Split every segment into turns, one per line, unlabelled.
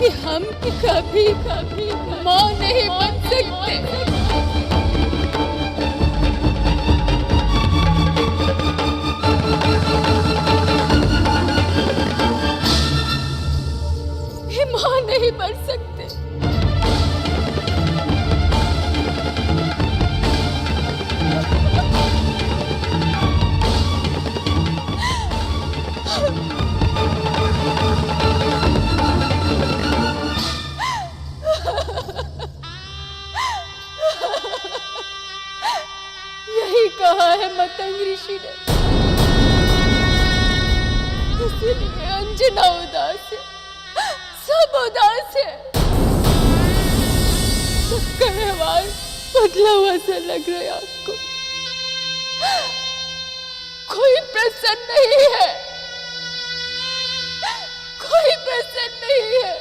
कि हम कभी कभी माँ नहीं बन सकते। माँ नहीं बन सकते। यही कहा है मतंग ऋषि ने, इसलिए अंजना उदास है, सब उदास है। सबका व्यवहार बदला हुआ सा लग रहा है आपको। कोई प्रसन्न नहीं है, कोई प्रसन्न नहीं है।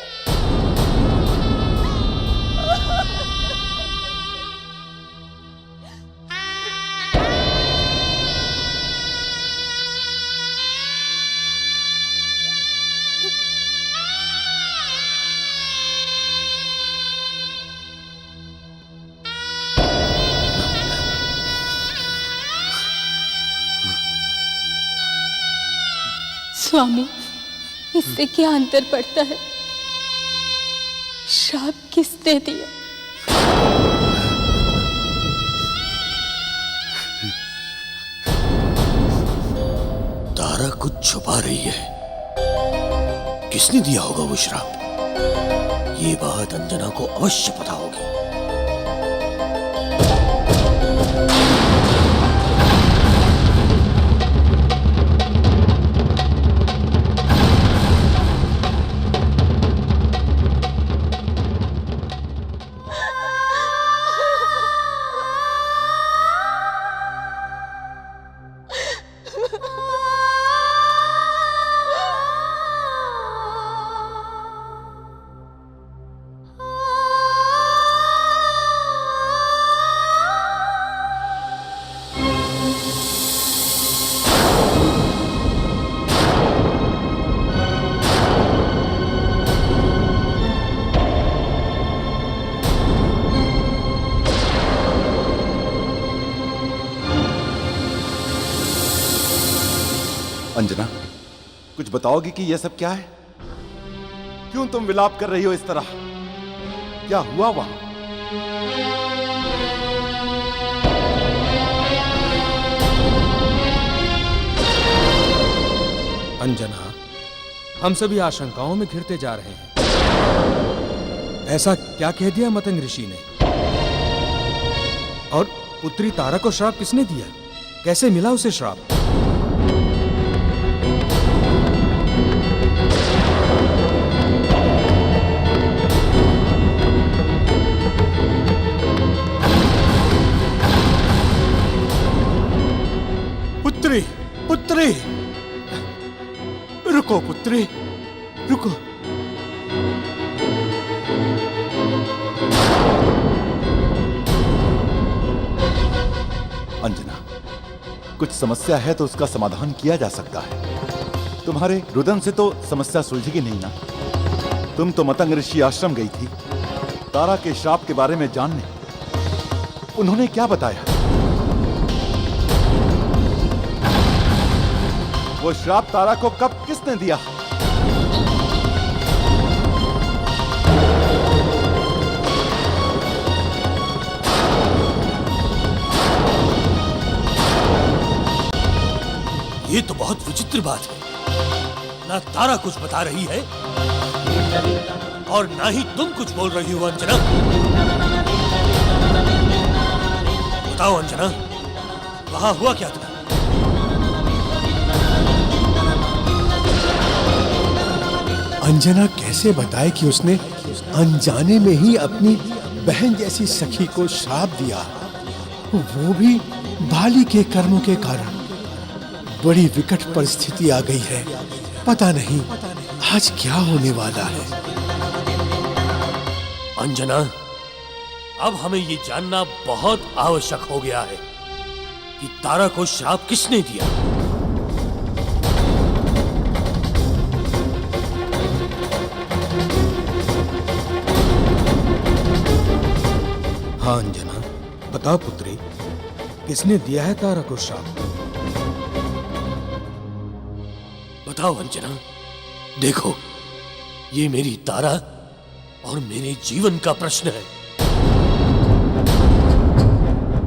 स्वामी, इससे क्या अंतर पड़ता है? श्राप किसने दिया?
तारा कुछ छुपा रही है। किसने दिया होगा वो श्राप? ये बात अंजना को अवश्य पता होगी।
अंजना, कुछ बताओगी कि यह सब क्या है? क्यों तुम विलाप कर रही हो इस तरह? क्या हुआ वहां?
अंजना, हम सभी आशंकाओं में घिरते जा रहे हैं। ऐसा क्या कह दिया मतंग ऋषि ने? और पुत्री तारा को श्राप किसने दिया? कैसे मिला उसे श्राप?
पुत्री, पुत्री, रुको पुत्री, रुको।
अंजना, कुछ समस्या है तो उसका समाधान किया जा सकता है। तुम्हारे रुदन से तो समस्या सुलझेगी नहीं ना? तुम तो मतंग ऋषि आश्रम गई थी तारा के श्राप के बारे में जानने। उन्होंने क्या बताया? वो श्राप तारा को कब किसने दिया?
ये तो बहुत विचित्र बात है। ना तारा कुछ बता रही है और ना ही तुम कुछ बोल रही हो अंजना। बताओ अंजना, वहां हुआ क्या था?
अंजना कैसे बताए कि उसने अनजाने में ही अपनी बहन जैसी सखी को श्राप दिया, वो भी बाली के कर्मों के कारण। बड़ी विकट परिस्थिति आ गई है। पता नहीं आज क्या होने वाला है।
अंजना, अब हमें ये जानना बहुत आवश्यक हो गया है कि तारा को श्राप किसने दिया।
बताओ पुत्री, किसने दिया है तारा को श्राप?
बताओ अंजना, देखो ये मेरी तारा और मेरे जीवन का प्रश्न है।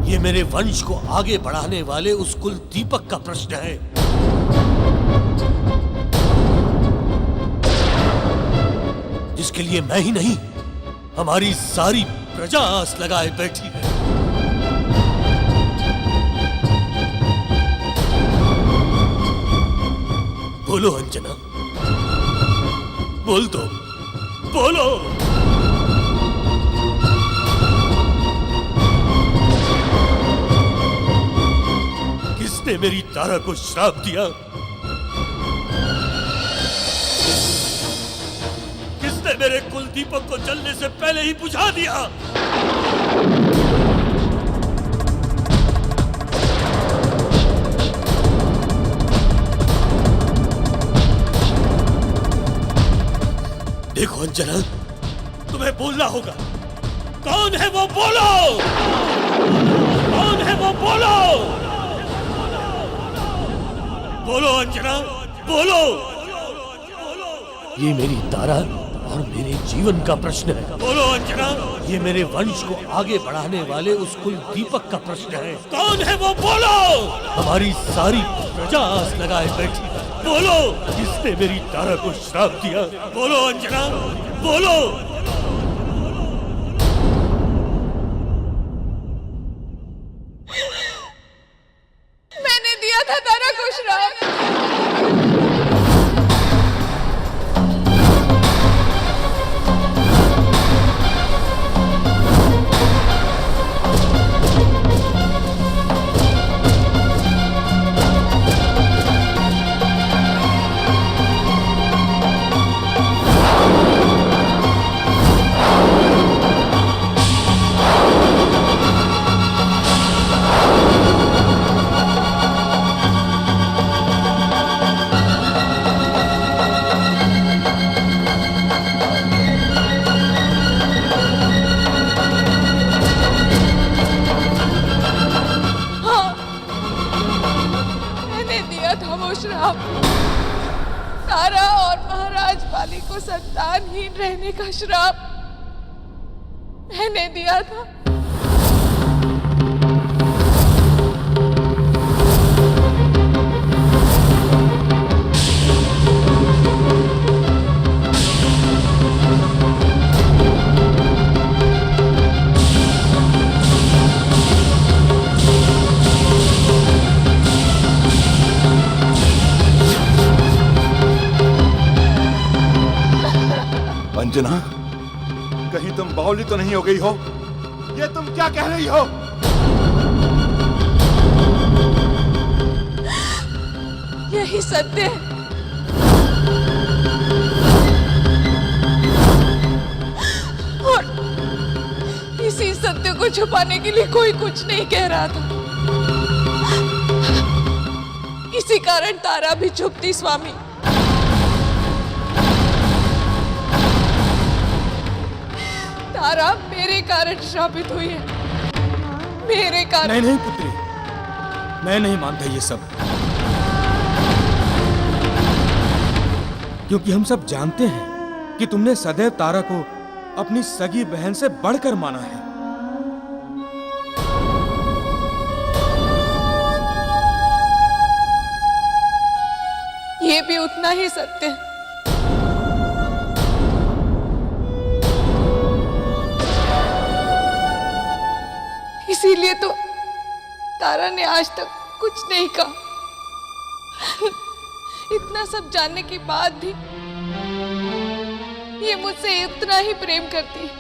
ये मेरे वंश को आगे बढ़ाने वाले उस कुल दीपक का प्रश्न है। जिसके लिए मैं ही नहीं, हमारी सारी प्रजा आस लगाए बैठी है। बोलो अंजना, बोल दो, बोलो। किसने मेरी तारा को श्राप दिया? किसने मेरे कुल दीपक को जलने से पहले ही बुझा दिया? देखो अंजना, तुम्हें बोलना होगा। कौन है वो, बोलो। कौन है वो, बोलो। बोलो अंजना, बोलो। ये मेरी तारा और मेरे जीवन का प्रश्न है। बोलो अंजना, ये मेरे वंश को आगे बढ़ाने वाले उस कुल दीपक का प्रश्न है। कौन है वो, बोलो। हमारी सारी प्रजा आस लगाए बैठी है। बोलो, किसने मेरी तारा को श्राप दिया? बोलो अंजना, बोलो।
मैंने दिया था तारा को श्राप। तारा और महाराज बाली को संतानहीन रहने का श्राप मैंने दिया था।
अंजना, कहीं तुम बावली तो नहीं हो गई हो? ये तुम क्या कह रही हो?
यही सत्य है। और इसी सत्य को छुपाने के लिए कोई कुछ नहीं कह रहा था। इसी कारण तारा भी चुप थी स्वामी। तारा मेरे कारण श्रापित हुई है, मेरे कारण।
नहीं नहीं पुत्री, मैं नहीं मानता ये सब, क्योंकि हम सब जानते हैं कि तुमने सदैव तारा को अपनी सगी बहन से बढ़कर माना है।
ये भी उतना ही सत्य है। इसीलिए तो तारा ने आज तक कुछ नहीं कहा। इतना सब जानने के बाद भी ये मुझसे इतना ही प्रेम करती है।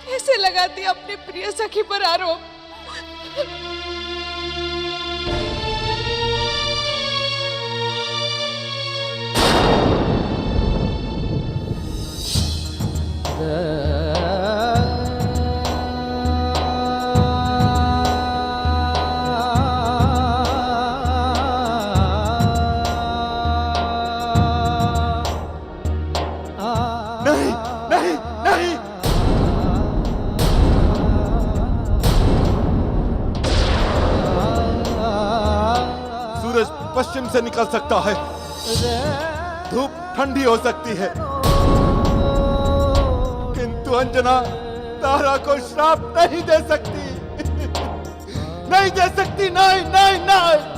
कैसे लगाती अपने प्रिय सखी पर आरोप।
पश्चिम से निकल सकता है, धूप ठंडी हो सकती है, किंतु अंजना तारा को श्राप नहीं दे सकती। नहीं दे सकती, नहीं नहीं नहीं।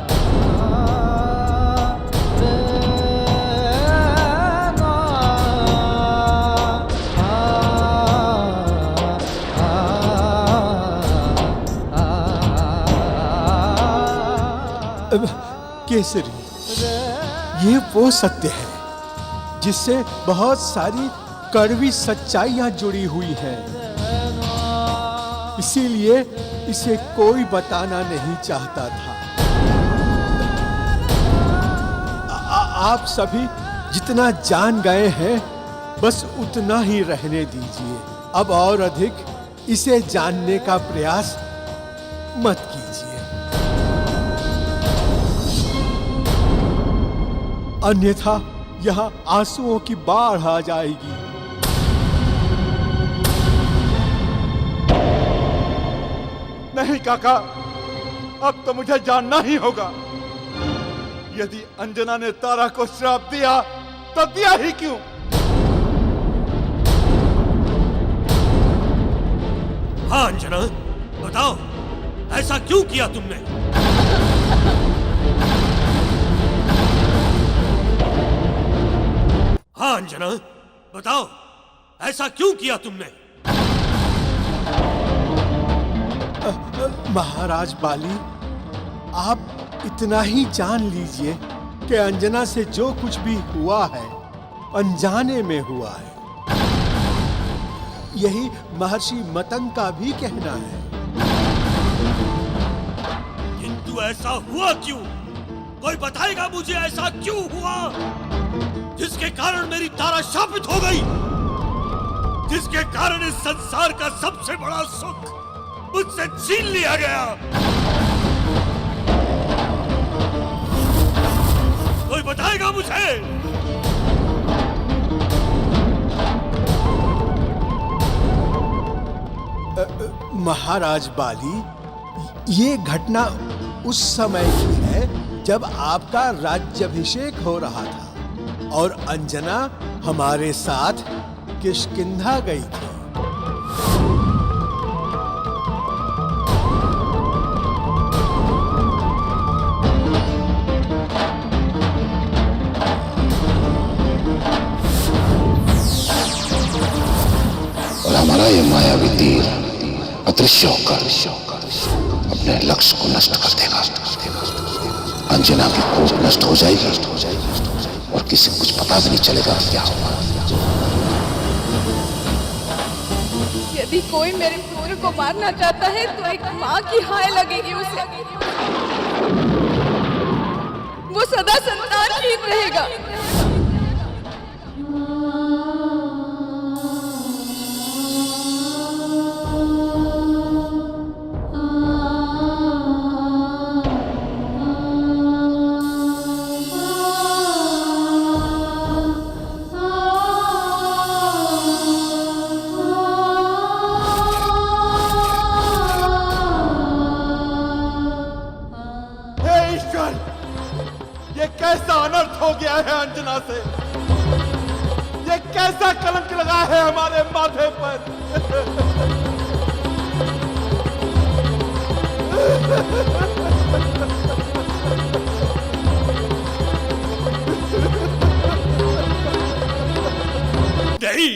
केसरी, ये वो सत्य है जिससे बहुत सारी कड़वी सच्चाइयां जुड़ी हुई हैं। इसीलिए इसे कोई बताना नहीं चाहता था। आप सभी जितना जान गए हैं, बस उतना ही रहने दीजिए। अब और अधिक इसे जानने का प्रयास मत कीजिए, अन्यथा यहां आंसुओं की बाढ़ आ जाएगी।
नहीं काका, अब तो मुझे जानना ही होगा। यदि अंजना ने तारा को श्राप दिया तो दिया ही क्यों?
हाँ अंजना, बताओ ऐसा क्यों किया तुमने? हाँ अंजना, बताओ ऐसा क्यों किया तुमने?
महाराज बाली, आप इतना ही जान लीजिए कि अंजना से जो कुछ भी हुआ है अनजाने में हुआ है। यही महर्षि मतंग का भी कहना है।
किंतु ऐसा हुआ क्यों? कोई बताएगा मुझे ऐसा क्यों हुआ जिसके कारण मेरी तारा शापित हो गई, जिसके कारण इस संसार का सबसे बड़ा सुख मुझसे छीन लिया गया? कोई बताएगा मुझे?
महाराज बाली, ये घटना उस समय की है जब आपका राज्याभिषेक हो रहा था और अंजना हमारे साथ किष्किंधा गई थी।
और हमारा ये मायावी तीर अदृश्य होकर अपने लक्ष्य को नष्ट कर देगा। अंजना की खोज नष्ट हो जाएगी और किसी को कुछ पता भी नहीं चलेगा क्या होगा।
यदि कोई मेरे पुत्र को मारना चाहता है तो एक माँ की हाय लगेगी उसे। वो सदा संतानहीन रहेगा।
कैसा अनर्थ हो गया है अंजना से? ये कैसा कलंक लगा है हमारे माथे पर?
नहीं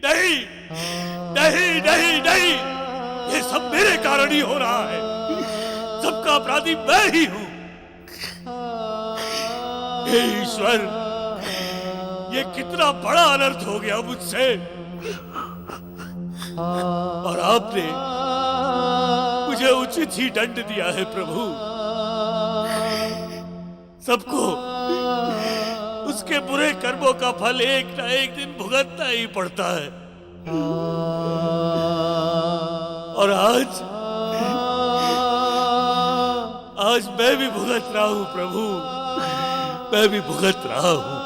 नहीं नहीं नहीं नहीं, ये सब मेरे कारण ही हो रहा है। सबका अपराधी मैं ही हूं। हे ईश्वर, ये कितना बड़ा अनर्थ हो गया मुझसे, और आपने मुझे उचित ही दंड दिया है प्रभु। सबको उसके बुरे कर्मों का फल एक ना एक दिन भुगतना ही पड़ता है। और आज मैं भी भुगत रहा हूं प्रभु, मैं भी भुगत रहा हूं।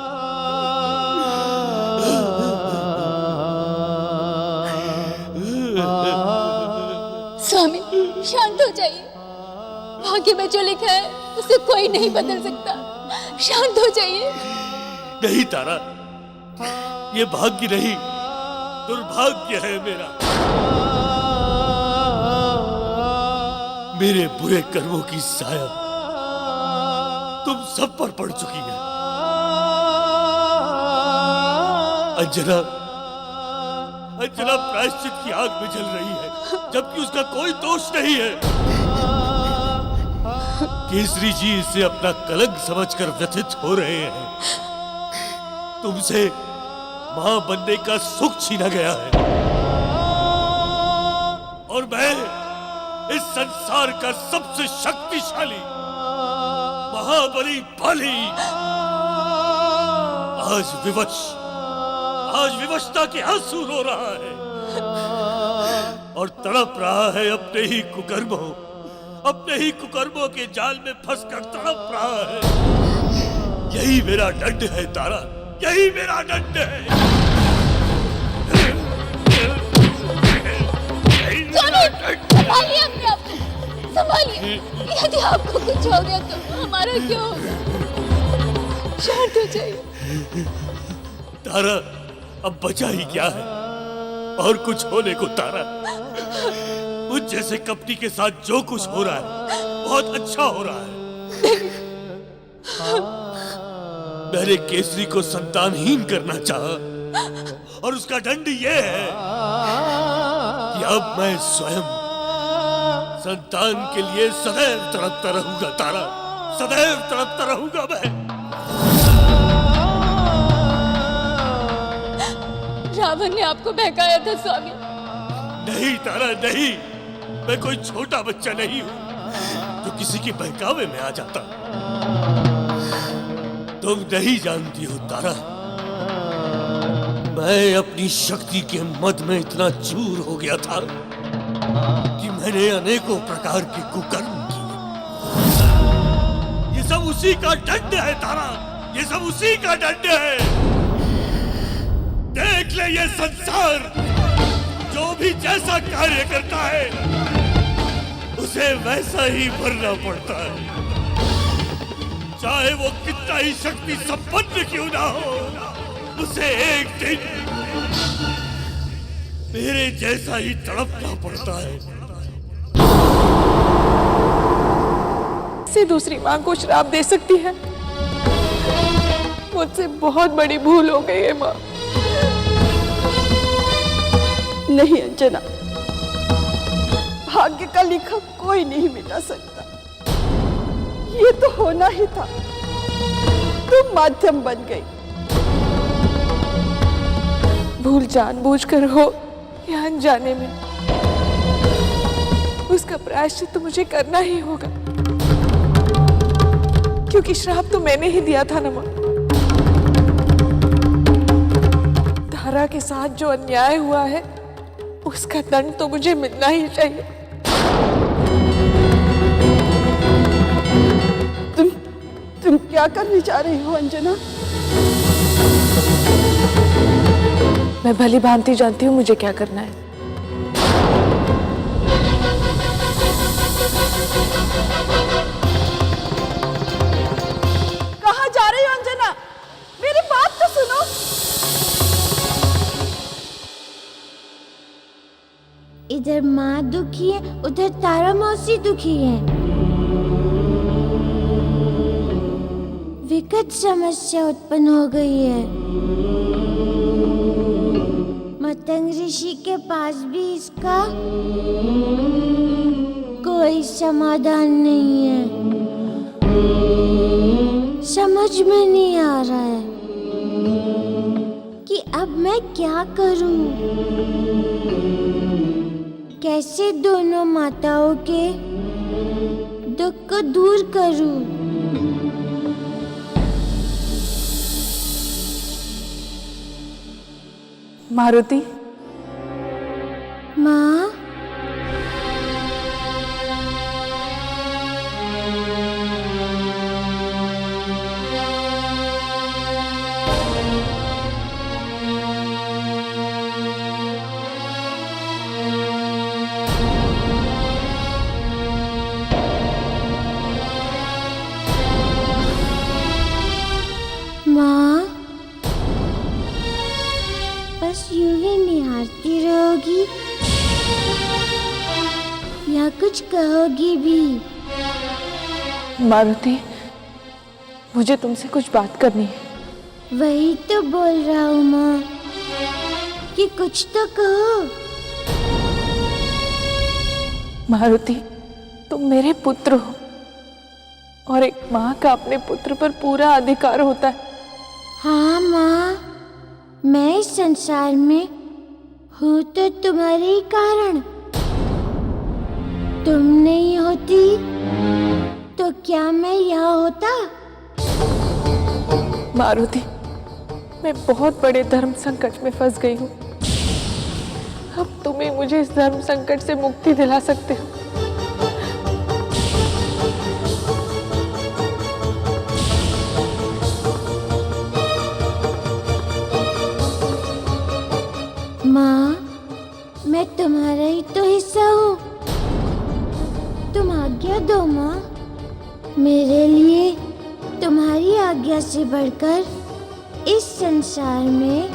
स्वामी शांत हो जाइए। भाग्य में जो लिखा है उसे कोई नहीं बदल सकता।
शांत हो जाइए।
नहीं तारा, ये भाग्य नहीं, दुर्भाग्य है मेरा। मेरे बुरे कर्मों की साया तुम सब पर पड़ चुकी है। अंजना, अंजना प्रायश्चित की आग में जल रही है, जबकि उसका कोई दोष नहीं है। केसरी जी इसे अपना कलंक समझकर व्यथित हो रहे हैं। तुमसे मां बनने का सुख छीना गया है, और मैं इस संसार का सबसे शक्तिशाली महाबली बलि आज विवशता के आंसू रो रहा है और तड़प रहा है अपने ही कुकर्मों के जाल में फंसकर तड़प रहा है। यही मेरा दंड है तारा, यही मेरा दंड है।
संभालिए अपने आप को, संभालिए। यदि आपको कुछ हो गया तो हमारा क्या होगा? शांत हो जाइए।
तारा, अब बचा ही क्या है और कुछ होने को तारा? मुझ जैसे कपटी के साथ जो कुछ हो रहा है बहुत अच्छा हो रहा है। मैंने केसरी को संतानहीन करना चाहा और उसका दंड यह है कि अब मैं स्वयं संतान के लिए सदैव तड़पता रहूंगा तारा, सदैव तड़पता रहूंगा मैं।
रावण ने आपको बहकाया था स्वामी।
नहीं तारा, नहीं, मैं कोई छोटा बच्चा नहीं हूं जो किसी के बहकावे में आ जाता। तुम नहीं जानती हो तारा, मैं अपनी शक्ति के मद में इतना चूर हो गया था कि मैंने अनेकों प्रकार के कुकर्म किए। ये सब उसी का दंड है तारा, ये सब उसी का दंड है। देख ले ये संसार, जो भी जैसा कार्य करता है उसे वैसा ही भरना पड़ता है, चाहे वो कितना ही शक्ति संपन्न क्यों ना हो। उसे एक दिन मेरे जैसा ही तड़पना पड़ता है।
से दूसरी मां को श्राप दे सकती है? मुझसे बहुत बड़ी भूल हो गई है मां।
नहीं अंजना, भाग्य का लिखा कोई नहीं मिटा सकता। ये तो होना ही था, तुम माध्यम बन गई।
भूल जानबूझकर हो या अनजाने में, उसका प्रायश्चित तो मुझे करना ही होगा, क्योंकि श्राप तो मैंने ही दिया था ना मां। तारा के साथ जो अन्याय हुआ है उसका दंड तो मुझे मिलना ही चाहिए।
तुम क्या करने जा रही हो अंजना?
मैं भली भांति जानती हूँ मुझे क्या करना है।
कहाँ जा रही हो अंजना? मेरी बात तो सुनो।
इधर माँ दुखी है, उधर तारा मौसी दुखी है। विकट समस्या उत्पन्न हो गई है। मतंग ऋषि के पास भी इसका कोई समाधान नहीं है। समझ में नहीं आ रहा है कि अब मैं क्या करूं, कैसे दोनों माताओं के दुख को दूर करूं।
मारुति,
माँ, बस यूं ही निहारती रहोगी या कुछ कहोगी भी?
मारुति, मुझे तुमसे कुछ बात करनी है।
वही तो बोल रहा हूँ माँ कि कुछ तो कहो।
मारुति, तुम मेरे पुत्र हो और एक माँ का अपने पुत्र पर पूरा अधिकार होता है।
हाँ माँ, मैं इस संसार में हूँ तो तुम्हारे ही कारण। तुम नहीं होती तो क्या मैं यहाँ होता?
मारुति, मैं बहुत बड़े धर्म संकट में फंस गई हूँ। अब तुम ही मुझे इस धर्म संकट से मुक्ति दिला सकते हो।
माँ, मैं तुम्हारा ही तो हिस्सा हूँ। तुम आज्ञा दो माँ। मेरे लिए तुम्हारी आज्ञा से बढ़कर इस संसार में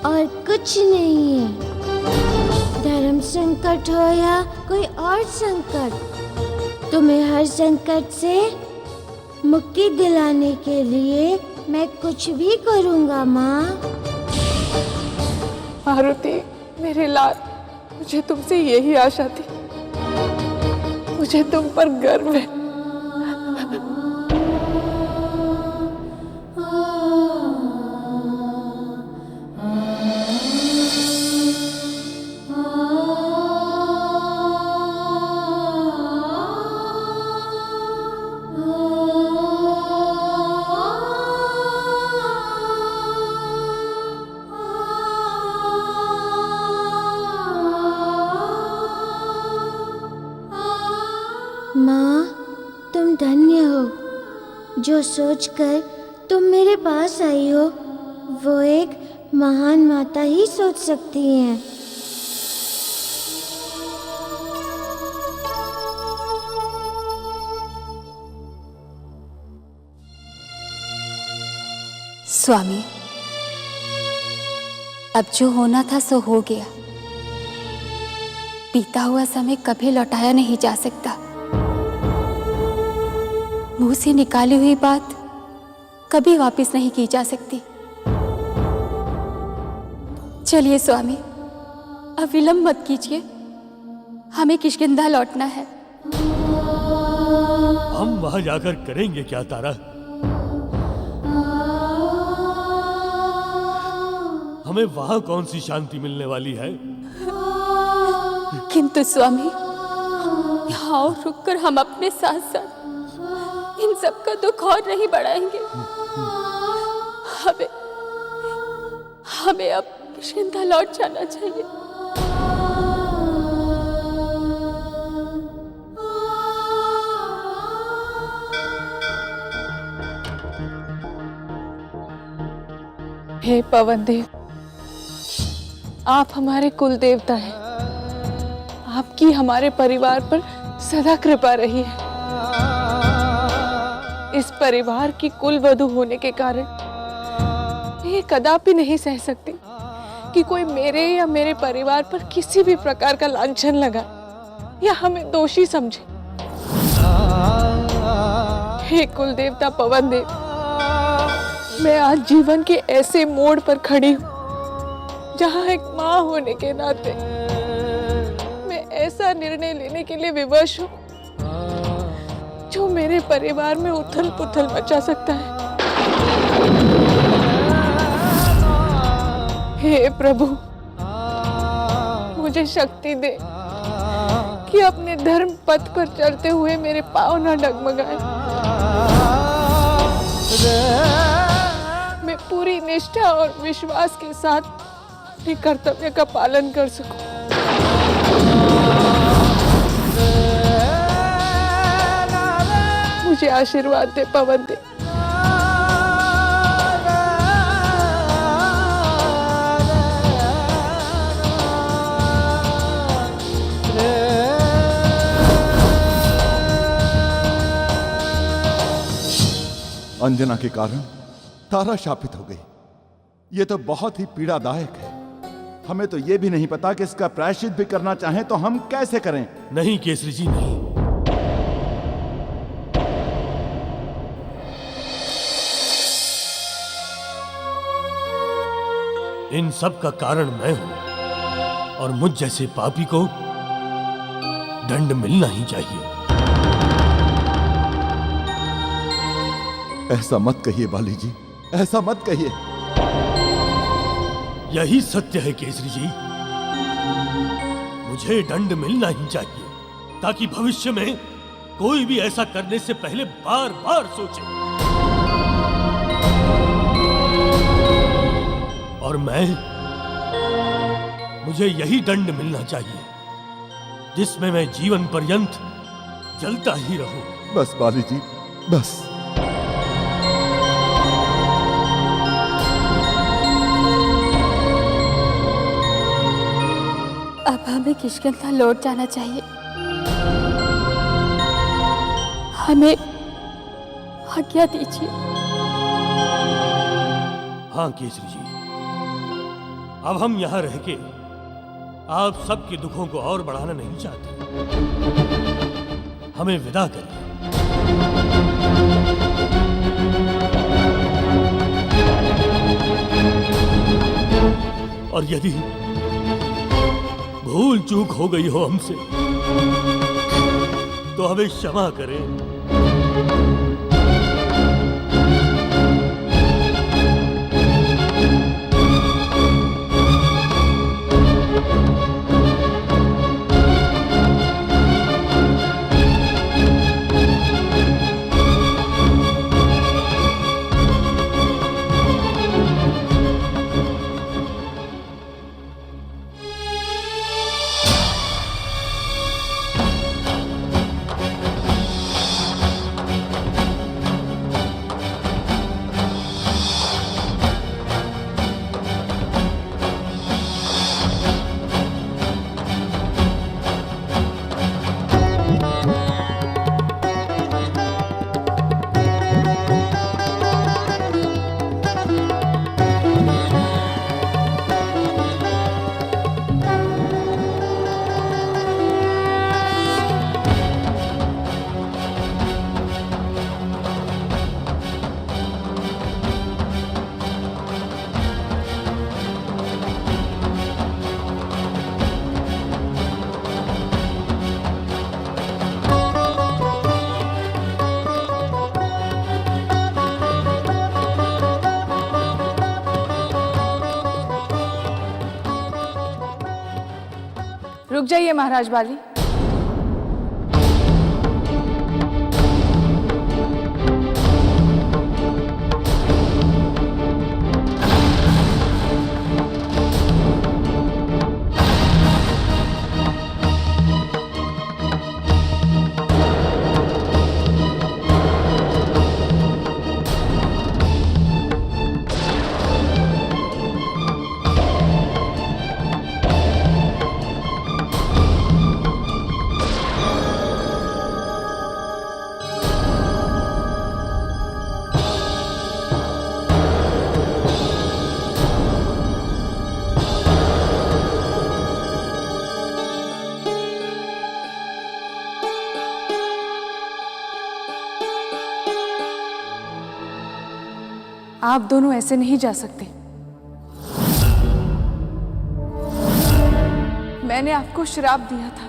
और कुछ नहीं है। धर्म संकट हो या कोई और संकट, तुम्हें हर संकट से मुक्ति दिलाने के लिए मैं कुछ भी करूँगा माँ।
मारुति, मेरे लाल, मुझे तुमसे यही आशा थी। मुझे तुम पर गर्व है।
माँ, तुम धन्य हो। जो सोचकर तुम मेरे पास आई हो, वो एक महान माता ही सोच सकती हैं।
स्वामी, अब जो होना था सो हो गया। बीता हुआ समय कभी लौटाया नहीं जा सकता। मुंह से निकाली हुई बात कभी वापस नहीं की जा सकती। चलिए स्वामी, अब विलंब मत कीजिए। हमें किष्किंधा लौटना है।
हम वहां जाकर करेंगे क्या तारा? हमें वहां कौन सी शांति मिलने वाली है?
किंतु स्वामी, यहाँ और रुककर हम अपने साथ साथ इन सब का दुख और नहीं बढ़ाएंगे। हमें अब किष्किंधा लौट जाना चाहिए।
हे पवन देव, आप हमारे कुल देवता हैं। आपकी हमारे परिवार पर सदा कृपा रही है। इस परिवार की कुल वधू होने के कारण मैं ये कदापि नहीं सह सकती कि कोई मेरे या मेरे परिवार पर किसी भी प्रकार का लांछन लगा या हमें दोषी समझे। हे कुल देवता पवन देव, मैं आज जीवन के ऐसे मोड़ पर खड़ी हूँ जहाँ एक माँ होने के नाते मैं ऐसा निर्णय लेने के लिए विवश हूँ जो मेरे परिवार में उथल पुथल मचा सकता है। हे प्रभु, मुझे शक्ति दे कि अपने धर्म पथ पर चलते हुए मेरे पांव न डगमगाए। मैं पूरी निष्ठा और विश्वास के साथ अपने कर्तव्य का पालन कर सकूं। मुझे आशीर्वाद दे पवन दे।
अंजना के कारण तारा शापित हो गई। ये तो बहुत ही पीड़ादायक है। हमें तो ये भी नहीं पता कि इसका प्रायश्चित भी करना चाहें तो हम कैसे करें।
नहीं केसरी जी, नहीं। इन सब का कारण मैं हूं और मुझ जैसे पापी को दंड मिलना ही चाहिए।
ऐसा मत कहिए बाली जी, ऐसा मत कहिए।
यही सत्य है केसरी जी। मुझे दंड मिलना ही चाहिए ताकि भविष्य में कोई भी ऐसा करने से पहले बार बार सोचे। और मुझे यही दंड मिलना चाहिए जिसमें मैं जीवन पर्यंत जलता ही रहूं।
बस बाली जी, बस।
अब हमें किष्किंधा लौट जाना चाहिए। हमें आज्ञा दीजिए।
हाँ केसरी जी, अब हम यहाँ रह के आप सबके दुखों को और बढ़ाना नहीं चाहते। हमें विदा करिए। और यदि भूल चूक हो गई हो हमसे तो हमें क्षमा करें।
रुक जाइए महाराज बाली। आप दोनों ऐसे नहीं जा सकते। मैंने आपको श्राप दिया था।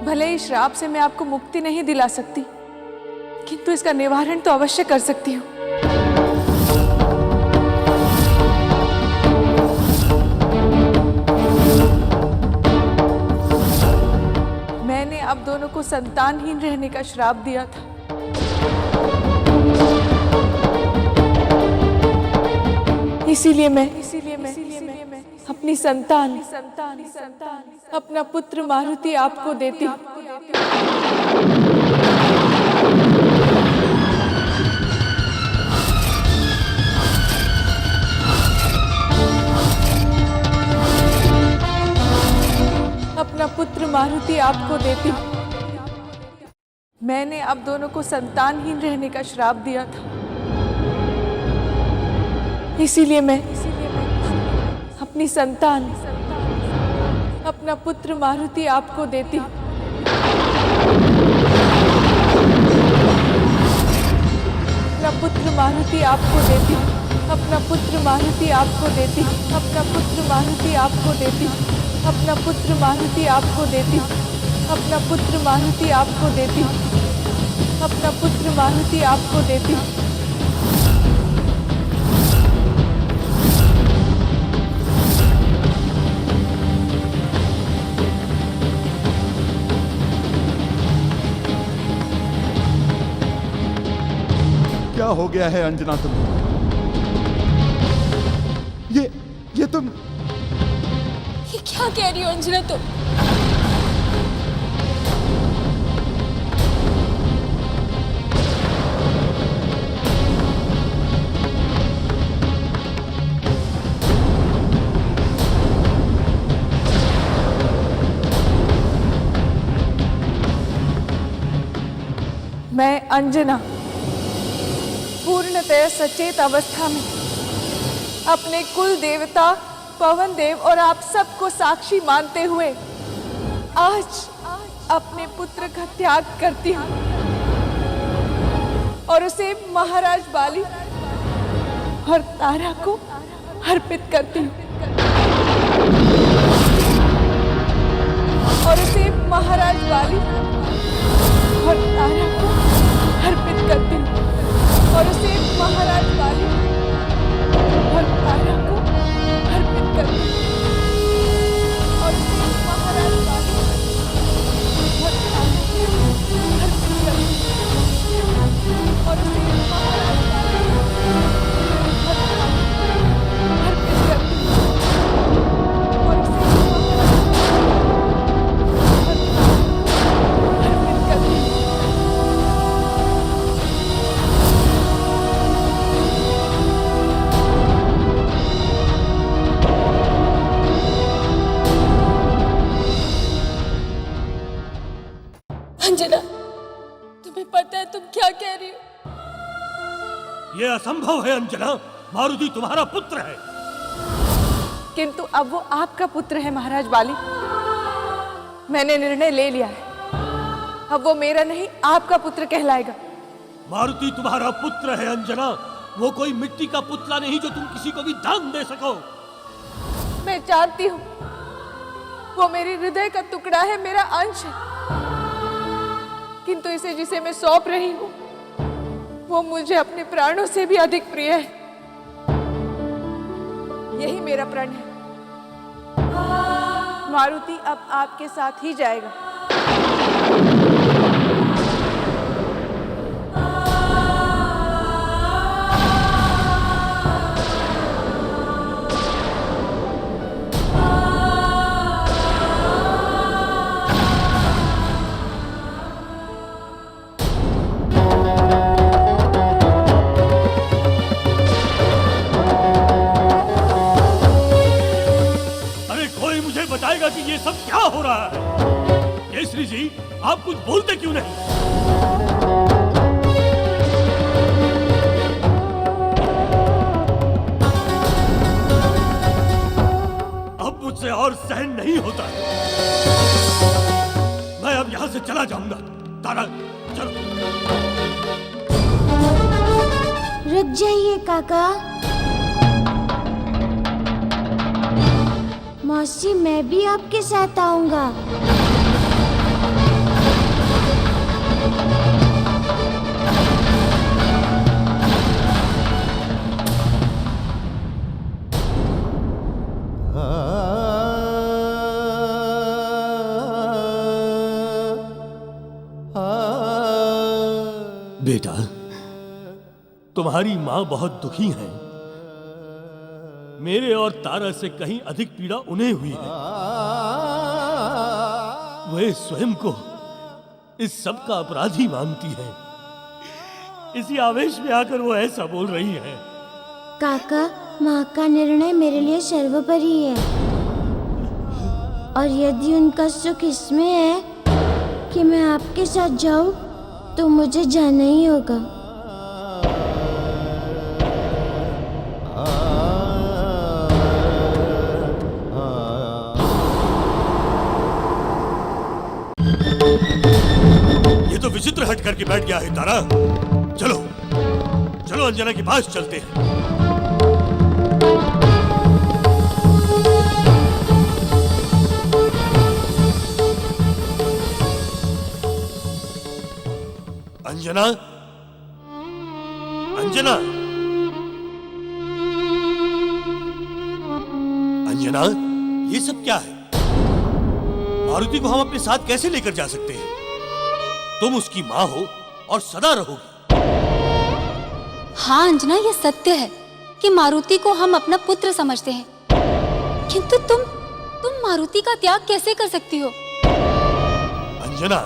भले ही श्राप से मैं आपको मुक्ति नहीं दिला सकती, किंतु इसका निवारण तो अवश्य कर सकती हूँ। मैंने आप दोनों को संतानहीन रहने का श्राप दिया था। इसीलिए मैं अपनी संतान अपना पुत्र मारुति आपको देती हूँ। अपना पुत्र मारुति आपको देती हूँ। मैंने आप दोनों को संतानहीन रहने का श्राप दिया था। इसीलिए मैं अपनी संतान, अपना पुत्र मारुति आपको देती हूँ। अपना पुत्र मारुति आपको देती हूँ। अपना पुत्र मारुति आपको देती हूँ। अपना पुत्र मारुति आपको देती हूँ। अपना पुत्र मारुति आपको देती हूँ। अपना पुत्र मारुति आपको देती हूँ। अपना पुत्र मारुति आपको देती हूँ।
क्या हो गया है अंजना तुम्हें? ये तुम
ये क्या कह रही हो अंजना तुम?
मैं अंजना पूर्णतः सचेत अवस्था में अपने कुल देवता पवन देव और आप सबको साक्षी मानते हुए आज अपने पुत्र का त्याग करती हूँ और उसे महाराज बाली और तारा को अर्पित करती हूँ और उसे महाराज बाली और तारा को अर्पित करती हूँ और उसे महाराज बाली और तारा को अर्पित करती हूँ और उसे महाराज बाली और तारा को अर्पित करती हूँ और उसे महाराज बाली और तारा को अर्पित करती हूँ और उसे महाराज और तारा को अर्पित करती हूँ।
अंजना, तुम्हें पता है तुम क्या कह रही हो?
यह असंभव है अंजना, मारुति तुम्हारा पुत्र है।
किंतु अब वो आपका पुत्र है महाराज बाली। मैंने निर्णय ले लिया है, अब वो मेरा नहीं आपका पुत्र कहलाएगा।
मारुति तुम्हारा पुत्र है अंजना, वो कोई मिट्टी का पुतला नहीं जो तुम किसी को भी दान दे सको।
मैं जानती हूँ वो मेरे हृदय का टुकड़ा है, मेरा अंश है, किंतु इसे जिसे मैं सौंप रही हूँ वो मुझे अपने प्राणों से भी अधिक प्रिय है। यही मेरा प्रण है। मारुति अब आपके साथ ही जाएगा।
बताएगा कि ये सब क्या हो रहा है? केसरी जी, आप कुछ बोलते क्यों नहीं? अब मुझसे और सहन नहीं होता है। मैं अब यहां से चला जाऊंगा। तारा, चलो।
रुक जाइए काका। मौसी, मैं भी आपके साथ आऊंगा।
बेटा, तुम्हारी माँ बहुत दुखी है। मेरे और तारा से कहीं अधिक पीड़ा उन्हें हुई है। वे स्वयं को इस सब का अपराधी मानती है। इसी आवेश में आकर वो ऐसा बोल रही है।
काका, माँ का निर्णय मेरे लिए सर्वोपरि है और यदि उनका सुख इसमें है कि मैं आपके साथ जाऊं तो मुझे जाना ही होगा।
हट करके बैठ गया है तारा? चलो चलो अंजना के पास चलते हैं। अंजना, अंजना, अंजना, ये सब क्या है? मारुति को हम अपने साथ कैसे लेकर जा सकते हैं? तुम उसकी माँ हो और सदा रहोगी।
हाँ अंजना, ये सत्य है कि मारुति को हम अपना पुत्र समझते हैं, किंतु तुम मारुति का त्याग कैसे कर सकती हो?
अंजना,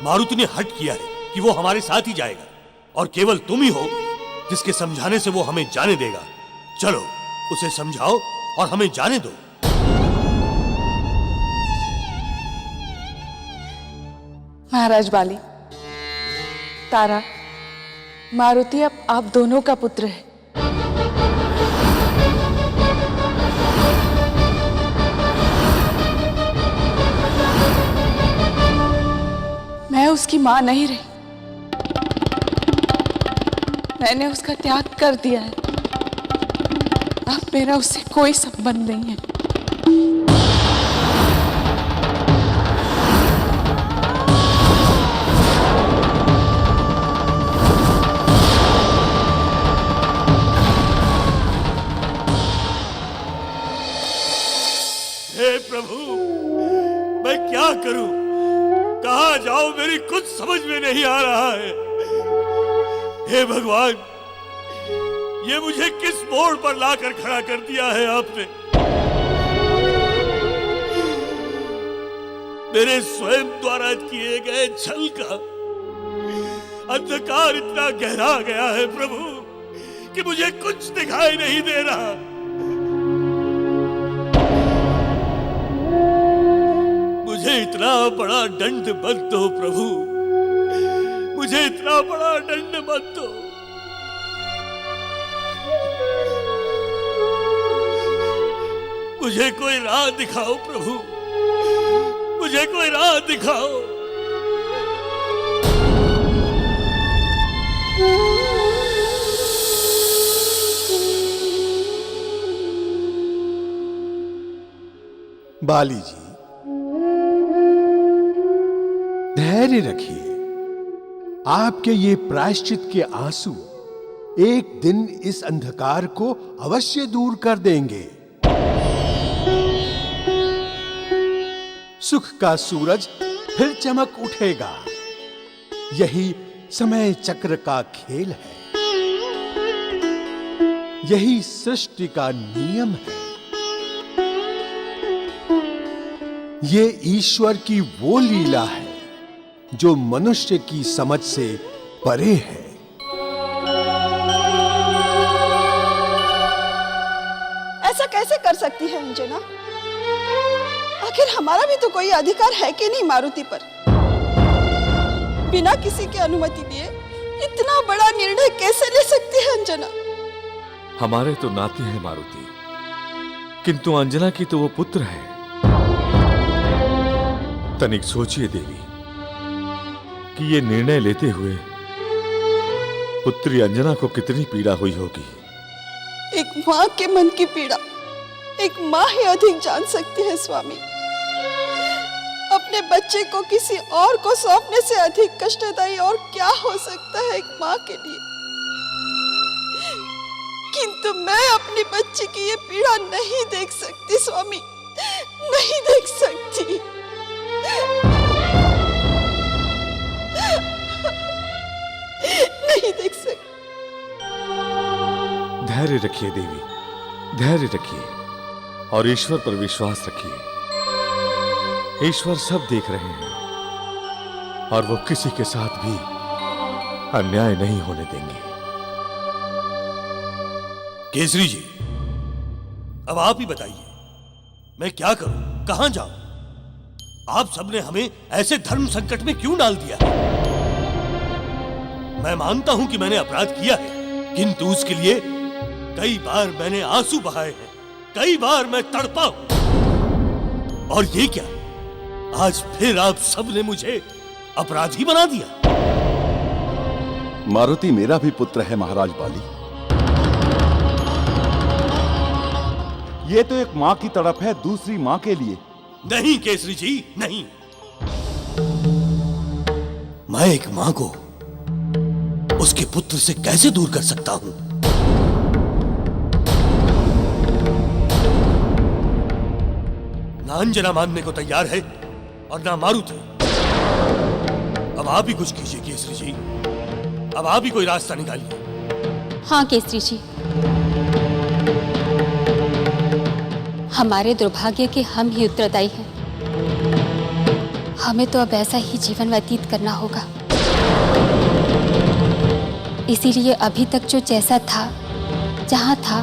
मारुति ने हट किया है कि वो हमारे साथ ही जाएगा, और केवल तुम ही हो जिसके समझाने से वो हमें जाने देगा। चलो उसे समझाओ और हमें जाने दो।
महाराज बाली, तारा, मारुति अब आप दोनों का पुत्र है। मैं उसकी मां नहीं रही, मैंने उसका त्याग कर दिया है। अब मेरा उससे कोई संबंध नहीं है।
हे प्रभु, मैं क्या करूं? कहां जाऊं? मेरी कुछ समझ में नहीं आ रहा है। हे भगवान, ये मुझे किस मोड़ पर लाकर खड़ा कर दिया है आपने? मेरे स्वयं द्वारा किए गए छल का अंधकार इतना गहरा गया है प्रभु कि मुझे कुछ दिखाई नहीं दे रहा। मुझे इतना बड़ा दंड मत दो प्रभु, मुझे इतना बड़ा दंड मत दो। मुझे कोई राह दिखाओ प्रभु, मुझे कोई राह दिखाओ।
बाली जी, धैर्य रखिए। आपके ये प्रायश्चित के आंसू एक दिन इस अंधकार को अवश्य दूर कर देंगे। सुख का सूरज फिर चमक उठेगा। यही समय चक्र का खेल है, यही सृष्टि का नियम है। ये ईश्वर की वो लीला है जो मनुष्य की समझ से परे है।
ऐसा कैसे कर सकती है अंजना? आखिर हमारा भी तो कोई अधिकार है कि नहीं मारुति पर? बिना किसी की अनुमति लिए इतना बड़ा निर्णय कैसे ले सकती है अंजना?
हमारे तो नाते हैं मारुति, किंतु अंजना की तो वो पुत्र है। तनिक सोचिए देवी कि ये निर्णय लेते हुए पुत्री अंजना को कितनी पीड़ा हुई होगी।
एक माँ के मन की पीड़ा एक माँ ही अधिक जान सकती है स्वामी। अपने बच्चे को किसी और को सौंपने से अधिक कष्टदायी और क्या हो सकता है एक माँ के लिए? किंतु मैं अपनी बच्ची की ये पीड़ा नहीं देख सकती स्वामी, नहीं देख सकती। नहीं देख सकती।
धैर्य रखिए देवी, धैर्य रखिए और ईश्वर पर विश्वास रखिए। ईश्वर सब देख रहे हैं और वो किसी के साथ भी अन्याय नहीं होने देंगे।
केसरी जी, अब आप ही बताइए, मैं क्या करूं, कहां जाऊं? आप सबने हमें ऐसे धर्म संकट में क्यों डाल दिया? मैं मानता हूं कि मैंने अपराध किया है, किंतु उसके लिए कई बार मैंने आंसू बहाए हैं, कई बार मैं तड़पा हूं। और ये क्या, आज फिर आप सबने मुझे अपराधी बना दिया?
मारुति मेरा भी पुत्र है महाराज बाली। ये तो एक मां की तड़प है दूसरी मां के लिए।
नहीं केसरी जी, नहीं। मैं एक मां को उसके पुत्र से कैसे दूर कर सकता हूं? ना अंजना मानने को तैयार है और ना मारुति। अब आप ही कुछ कीजिए केसरी जी, अब आप ही कोई रास्ता निकालिए।
हाँ केसरी जी, हमारे दुर्भाग्य के हम ही उत्तरदायी हैं। हमें तो अब ऐसा ही जीवन व्यतीत करना होगा। इसीलिए अभी तक जो जैसा था, जहां था,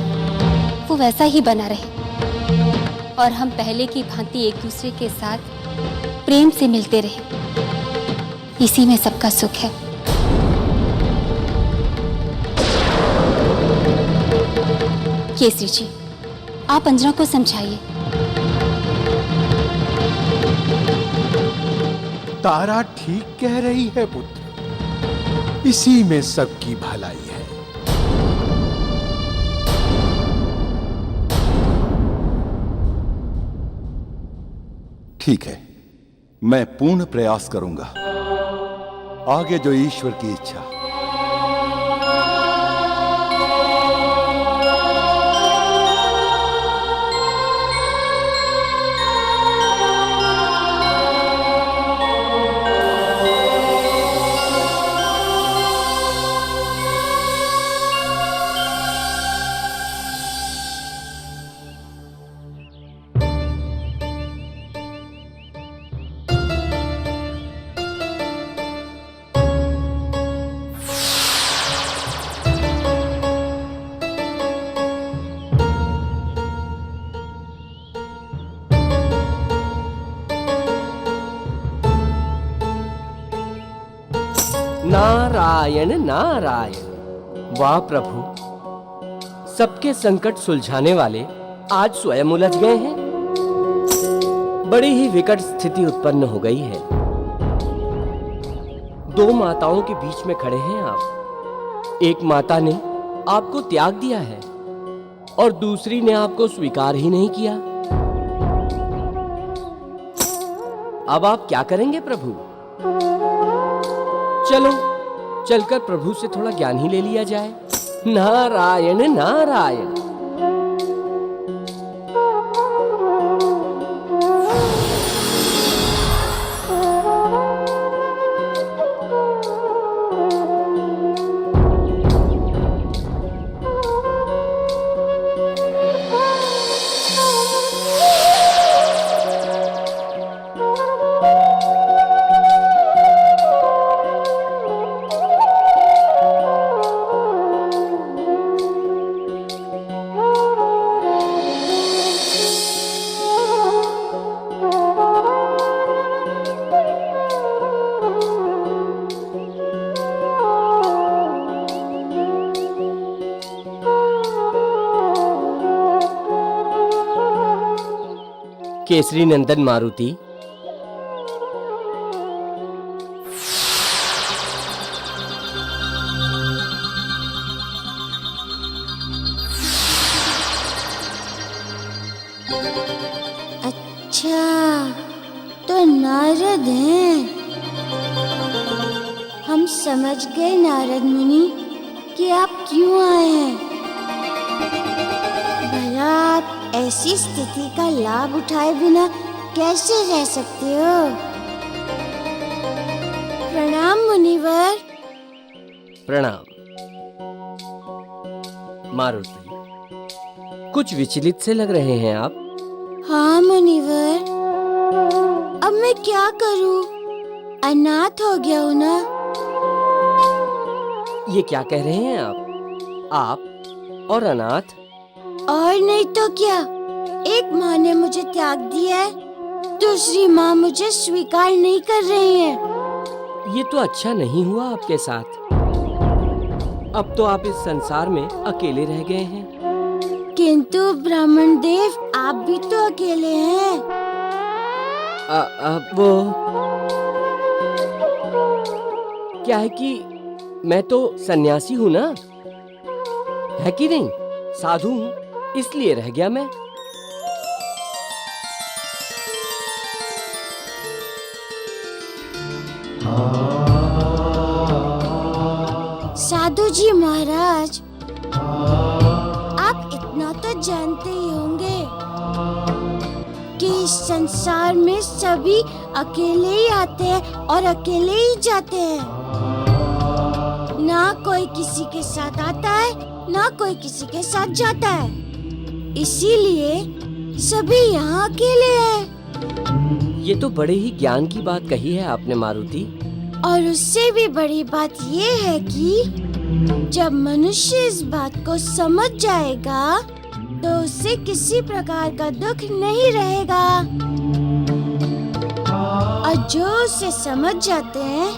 वो वैसा ही बना रहे और हम पहले की भांति एक दूसरे के साथ प्रेम से मिलते रहे। इसी में सबका सुख है। केसरी जी, आप अंजना को समझाइए।
तारा ठीक कह रही है पुत्र, इसी में सबकी भलाई है।
ठीक है, मैं पूर्ण प्रयास करूंगा। आगे जो ईश्वर की इच्छा।
नारायण नारायण। वाह प्रभु, सबके संकट सुलझाने वाले आज स्वयं उलझ गए हैं। बड़ी ही विकट स्थिति उत्पन्न हो गई है। दो माताओं के बीच में खड़े हैं आप। एक माता ने आपको त्याग दिया है और दूसरी ने आपको स्वीकार ही नहीं किया। अब आप क्या करेंगे प्रभु? चलो चलकर प्रभु से थोड़ा ज्ञान ही ले लिया जाए। नारायण नारायण। केसरी नंदन मारुति,
अच्छा तो नारद हैं। हम समझ गए नारद मुनि कि आप क्यों आए हैं। भला आप ऐसी स्थिति का लाभ उठाए बिना कैसे रह सकते हो? प्रणाम मुनिवर।
प्रणाम। मारुति, कुछ विचलित से लग रहे हैं आप।
हाँ मुनिवर, अब मैं क्या करूं? अनाथ हो गया हूं ना।
ये क्या कह रहे हैं आप और अनाथ?
और नहीं तो क्या, एक माँ ने मुझे त्याग दिया है, दूसरी माँ मुझे स्वीकार नहीं कर रही है।
ये तो अच्छा नहीं हुआ आपके साथ। अब तो आप इस संसार में अकेले रह गए हैं।
किंतु ब्राह्मण देव, आप भी तो अकेले हैं।
वो क्या है कि मैं तो सन्यासी हूँ ना, है कि नहीं? साधु हूँ, इसलिए रह गया मैं।
साधु जी महाराज, आप इतना तो जानते ही होंगे कि इस संसार में सभी अकेले ही आते हैं और अकेले ही जाते हैं। ना कोई किसी के साथ आता है, ना कोई किसी के साथ जाता है। इसीलिए सभी यहाँ अकेले हैं।
ये तो बड़े ही ज्ञान की बात कही है आपने मारुति।
और उससे भी बड़ी बात ये है कि जब मनुष्य इस बात को समझ जाएगा तो उसे किसी प्रकार का दुख नहीं रहेगा। और जो उसे समझ जाते हैं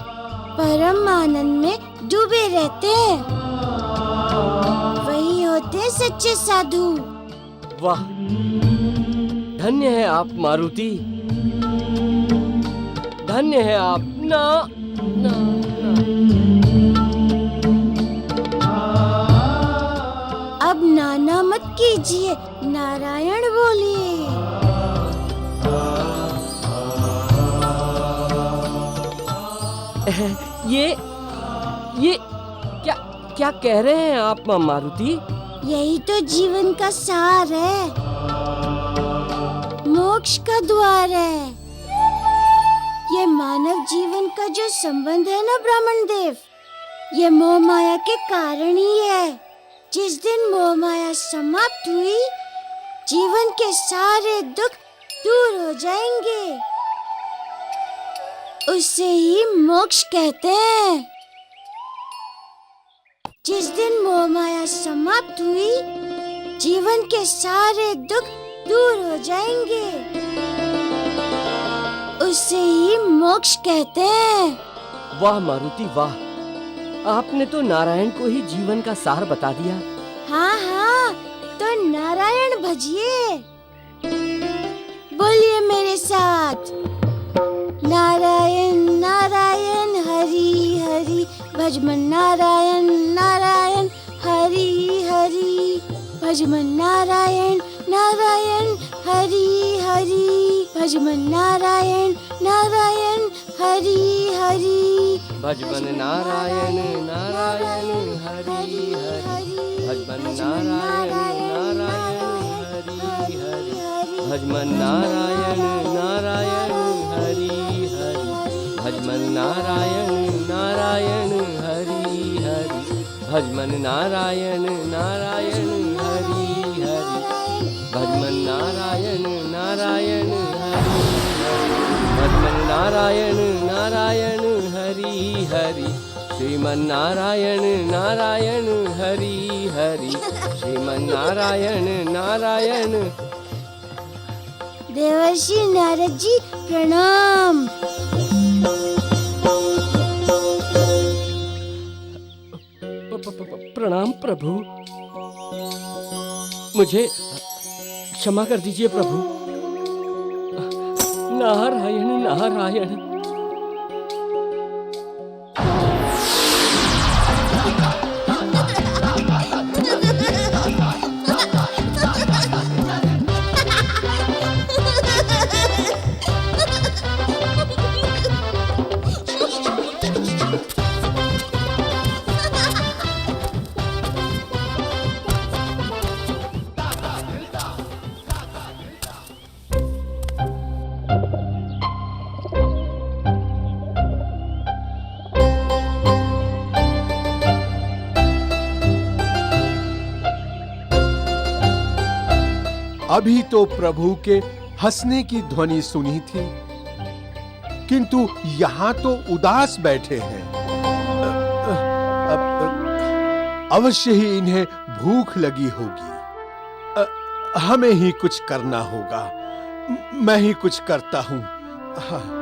परम आनंद में डूबे रहते हैं, वही होते हैं सच्चे साधु।
वाह, धन्य है आप मारुति, धन्य है आप। ना ना ना।
अब नाना मत कीजिए, नारायण बोलिए।
ये क्या क्या कह रहे हैं आप मारुति?
यही तो जीवन का सार है, मोक्ष का द्वार है। ये मानव जीवन का जो संबंध है ना ब्राह्मण देव, ये मोह माया के कारण ही है। जिस दिन मोह माया समाप्त हुई, जीवन के सारे दुख दूर हो जाएंगे। उसे ही मोक्ष कहते हैं। जिस दिन मोह माया समाप्त हुई, जीवन के सारे दुख दूर हो जाएंगे। उसे ही मोक्ष कहते हैं।
वाह मारुति वाह, आपने तो नारायण को ही जीवन का सार बता दिया।
हाँ हाँ, तो नारायण भजिए। बोलिए मेरे साथ, नारायण नारायण हरि हरि, भजमन नारायण नारायण हरि हरि, भजमन नारायण नारायण हरि हरि, भजमन नारायण नारायण हरि हरि,
भजमन नारायण नारायण हरि हरि, भजमन नारायण नारायण हरि हरि, भजमन नारायण नारायण हरि हरि, भजमन नारायण नारायण हरि हरि, भजमन नारायण नारायण हरि हरि, भजमन नारायण नारायण हरि हरि, भजमन नारायण नारायण हरि हरि, श्रीमन नारायण नारायण हरि हरि, श्रीमन नारायण नारायण।
देवर्षि नारद जी प्रणाम।
प्रणाम प्रभु, मुझे क्षमा कर दीजिए प्रभु। नारायण नारायण।
अभी तो प्रभु के हंसने की ध्वनि सुनी थी, किंतु यहाँ तो उदास बैठे हैं। अवश्य ही इन्हें भूख लगी होगी। हमें ही कुछ करना होगा। मैं ही कुछ करता हूँ। हाँ।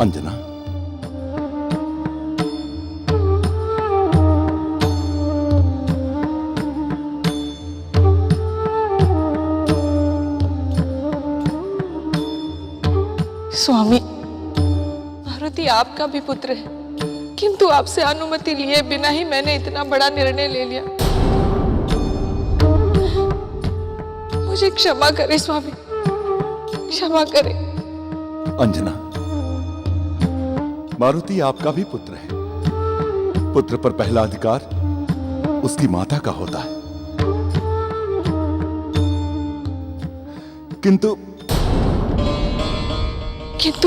अंजना,
स्वामी, मारुति आपका भी पुत्र है, किंतु आपसे अनुमति लिए बिना ही मैंने इतना बड़ा निर्णय ले लिया। मुझे क्षमा करे स्वामी, क्षमा करे।
अंजना, मारुति आपका भी पुत्र है। पुत्र पर पहला अधिकार उसकी माता का होता है। किंतु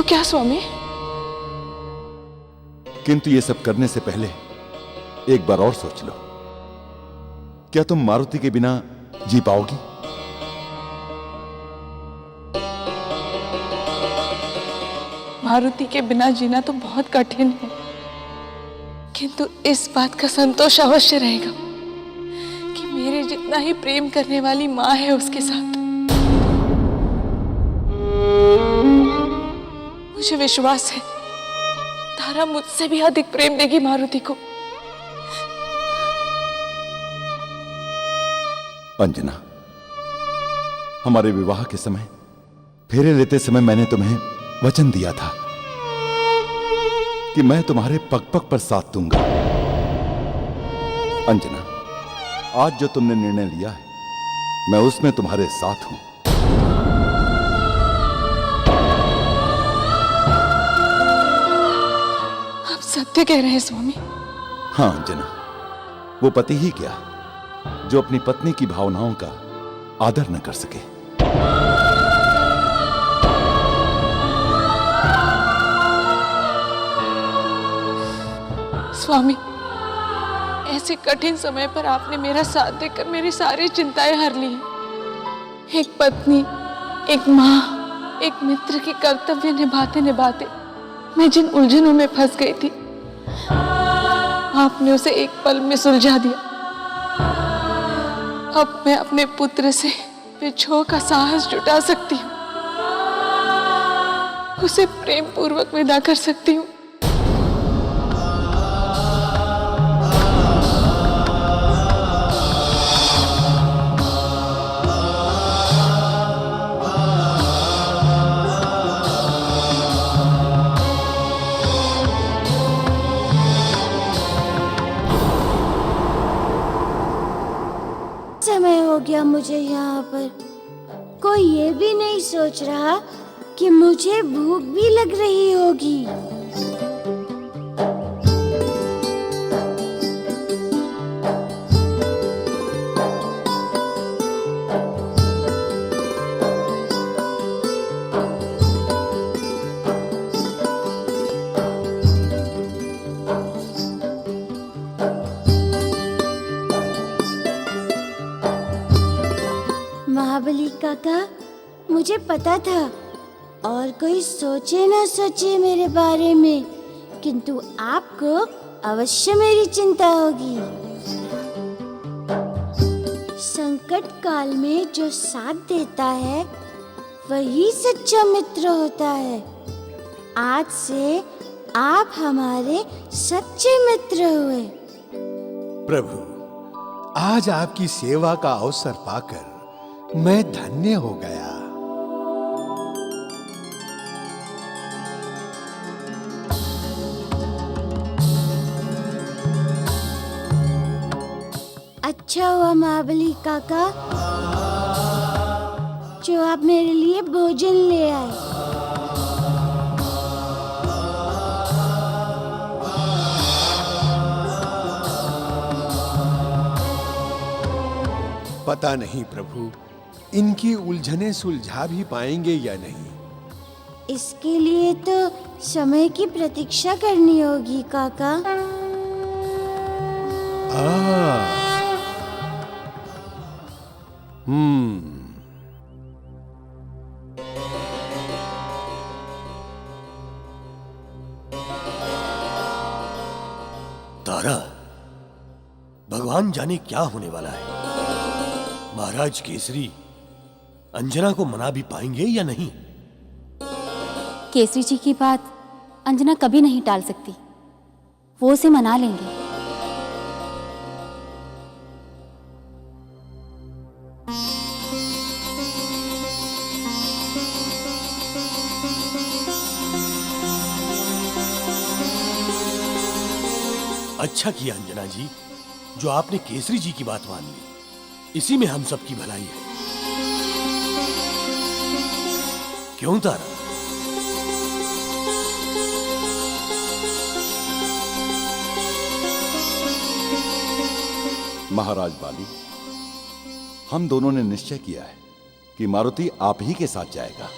क्या स्वामी?
किंतु ये सब करने से पहले एक बार और सोच लो, क्या तुम मारुति के बिना जी पाओगी?
मारुति के बिना जीना तो बहुत कठिन है, किंतु इस बात का संतोष अवश्य रहेगा कि मेरे जितना ही प्रेम करने वाली माँ है उसके साथ। मुझे विश्वास है तारा मुझसे भी अधिक प्रेम देगी मारुति को।
अंजना, हमारे विवाह के समय, फेरे लेते समय मैंने तुम्हें वचन दिया था कि मैं तुम्हारे पग पग पर साथ दूंगा। अंजना, आज जो तुमने निर्णय लिया है, मैं उसमें तुम्हारे साथ हूं।
आप सत्य कह रहे हैं स्वामी?
हाँ अंजना, वो पति ही क्या जो अपनी पत्नी की भावनाओं का आदर न कर सके।
स्वामी, ऐसे कठिन समय पर आपने मेरा साथ देकर मेरी सारी चिंताएं हर ली हैं। एक पत्नी, एक माँ, एक मित्र के कर्तव्य निभाते निभाते मैं जिन उलझनों में फंस गई थी, आपने उसे एक पल में सुलझा दिया। अब मैं अपने पुत्र से विछोह का साहस जुटा सकती हूँ, उसे प्रेम पूर्वक विदा कर सकती हूँ।
समय हो गया मुझे यहाँ पर। कोई ये भी नहीं सोच रहा कि मुझे भूख भी लग रही होगी। महाबली काका, मुझे पता था और कोई सोचे ना सोचे मेरे बारे में, किंतु आपको अवश्य मेरी चिंता होगी। संकट काल में जो साथ देता है वही सच्चा मित्र होता है। आज से आप हमारे सच्चे मित्र हुए।
प्रभु, आज आपकी सेवा का अवसर पाकर मैं धन्य हो गया।
अच्छा हुआ महाबली काका जो आप मेरे लिए भोजन ले आए।
पता नहीं प्रभु, इनकी उलझनें सुलझा भी पाएंगे या नहीं।
इसके लिए तो समय की प्रतीक्षा करनी होगी काका।
तारा, भगवान जाने क्या होने वाला है। महाराज केसरी अंजना को मना भी पाएंगे या नहीं?
केसरी जी की बात अंजना कभी नहीं टाल सकती। वो उसे मना लेंगे।
अच्छा किया अंजना जी, जो आपने केसरी जी की बात मान ली। इसी में हम सबकी भलाई है। क्यों तारा?
महाराज बाली, हम दोनों ने निश्चय किया है कि मारुति आप ही के साथ जाएगा।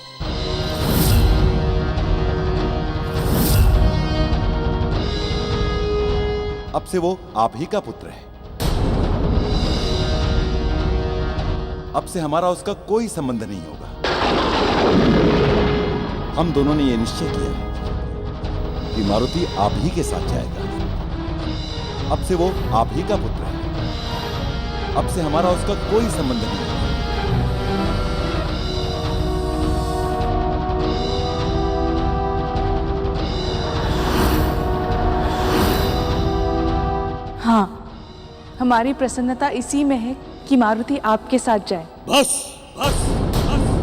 अब से वो आप ही का पुत्र है। अब से हमारा उसका कोई संबंध नहीं होगा। हम दोनों ने यह निश्चय किया है कि मारुति आप ही के साथ जाएगा। अब से वो आप ही का पुत्र है। अब से हमारा उसका कोई संबंध नहीं होगा।
हाँ, हमारी प्रसन्नता इसी में है कि मारुति आपके साथ जाए।
बस बस बस।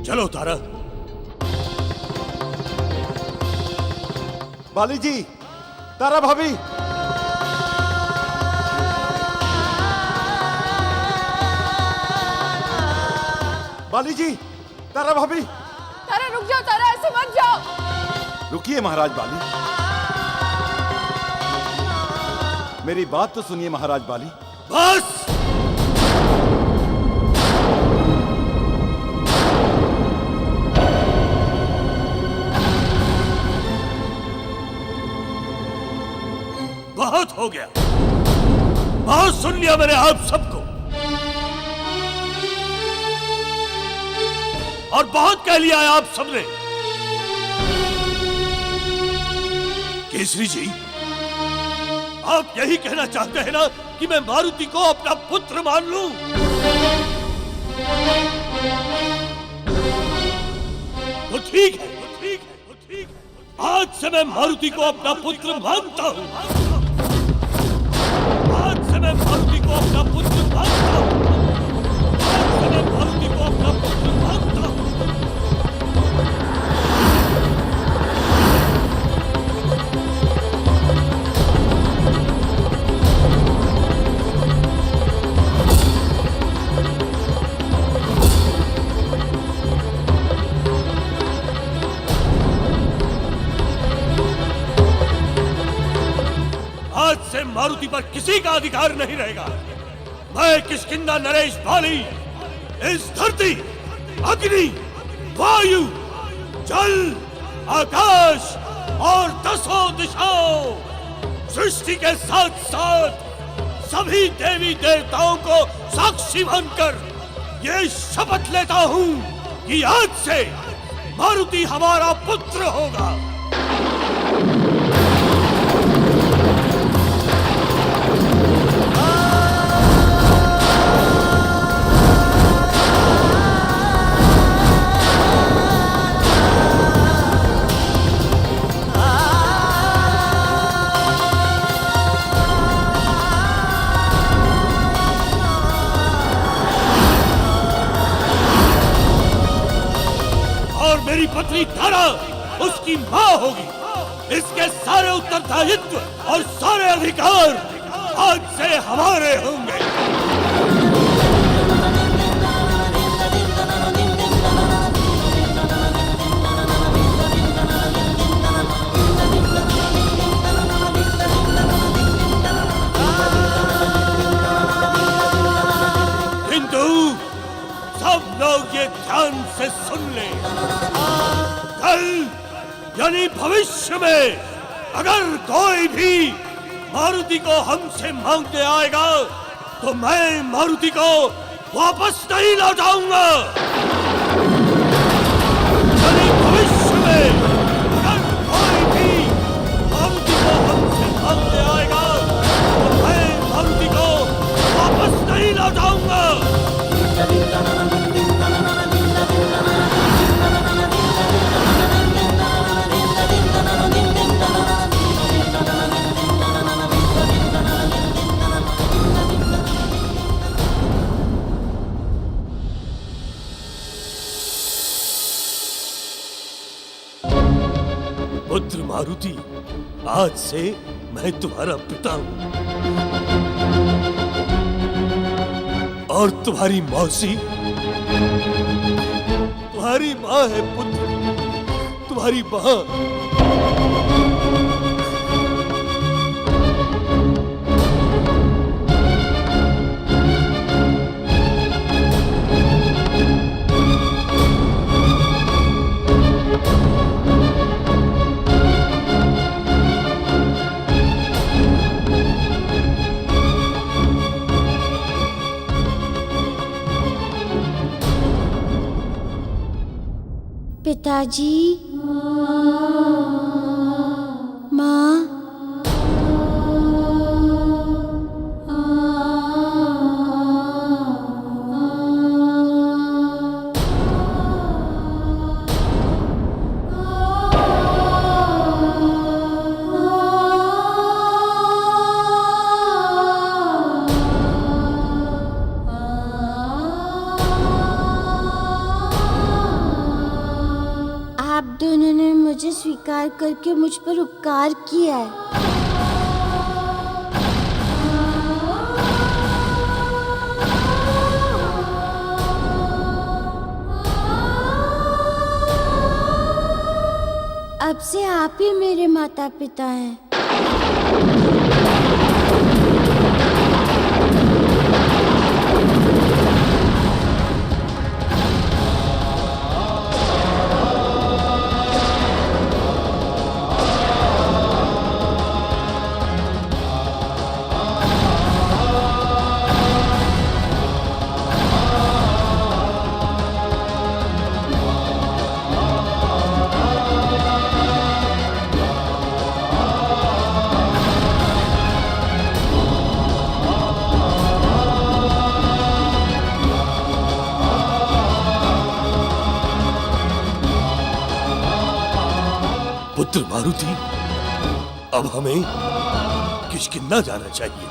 चलो तारा।
बाली जी, तारा भाभी, बाली जी, तारा भाभी।
तारा रुक जाओ, तारा ऐसे मत जाओ।
रुकिए महाराज बाली, मेरी बात तो सुनिए महाराज बाली।
बस। बहुत हो गया, बहुत सुन लिया मैंने आप सबको, और बहुत कह लिया है आप सबने। केसरी जी, आप यही कहना चाहते हैं ना कि मैं मारुति को अपना पुत्र मान लूं? तो ठीक है, तो ठीक है, तो ठीक है। आज से मैं मारुति को अपना पुत्र मानता हूं। आज से मैं मारुति को अपना पुत्र मानता हूं। आज से मैं मारुति को अपना पुत्र मानता हूं। आज से मारुति पर किसी का अधिकार नहीं रहेगा। मैं किष्किंधा नरेश बाली इस धरती, अग्नि, वायु, जल, आकाश और 10 दिशाओं, सृष्टि के साथ साथ सभी देवी देवताओं को साक्षी मानकर ये शपथ लेता हूं कि आज से मारुति हमारा पुत्र होगा। मेरी पत्नी तारा उसकी मां होगी। इसके सारे उत्तरदायित्व और सारे अधिकार आज से हमारे होंगे। से सुन ले, कल यानी भविष्य में अगर कोई भी मारुति को हमसे मांगने आएगा तो मैं मारुति को वापस नहीं लौटाऊंगा। यानी भविष्य में अगर कोई भी मारुति को हमसे मांगने आएगा तो मैं मारुति को वापस नहीं लौटाऊंगा। पुत्र मारुति, आज से मैं तुम्हारा पिता हूं और तुम्हारी मौसी तुम्हारी माँ है पुत्र, तुम्हारी माँ।
पिताजी, माँ, आप दोनों ने मुझे स्वीकार करके मुझ पर उपकार किया है। अब से आप ही मेरे माता पिता हैं।
पुत्र मारुति, अब हमें किष्किंधा जाना चाहिए।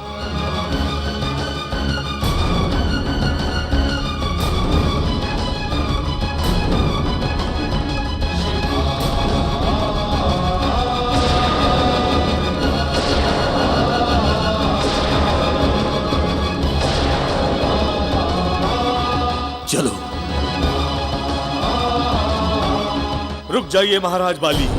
चलो।
रुक जाइए महाराज बाली।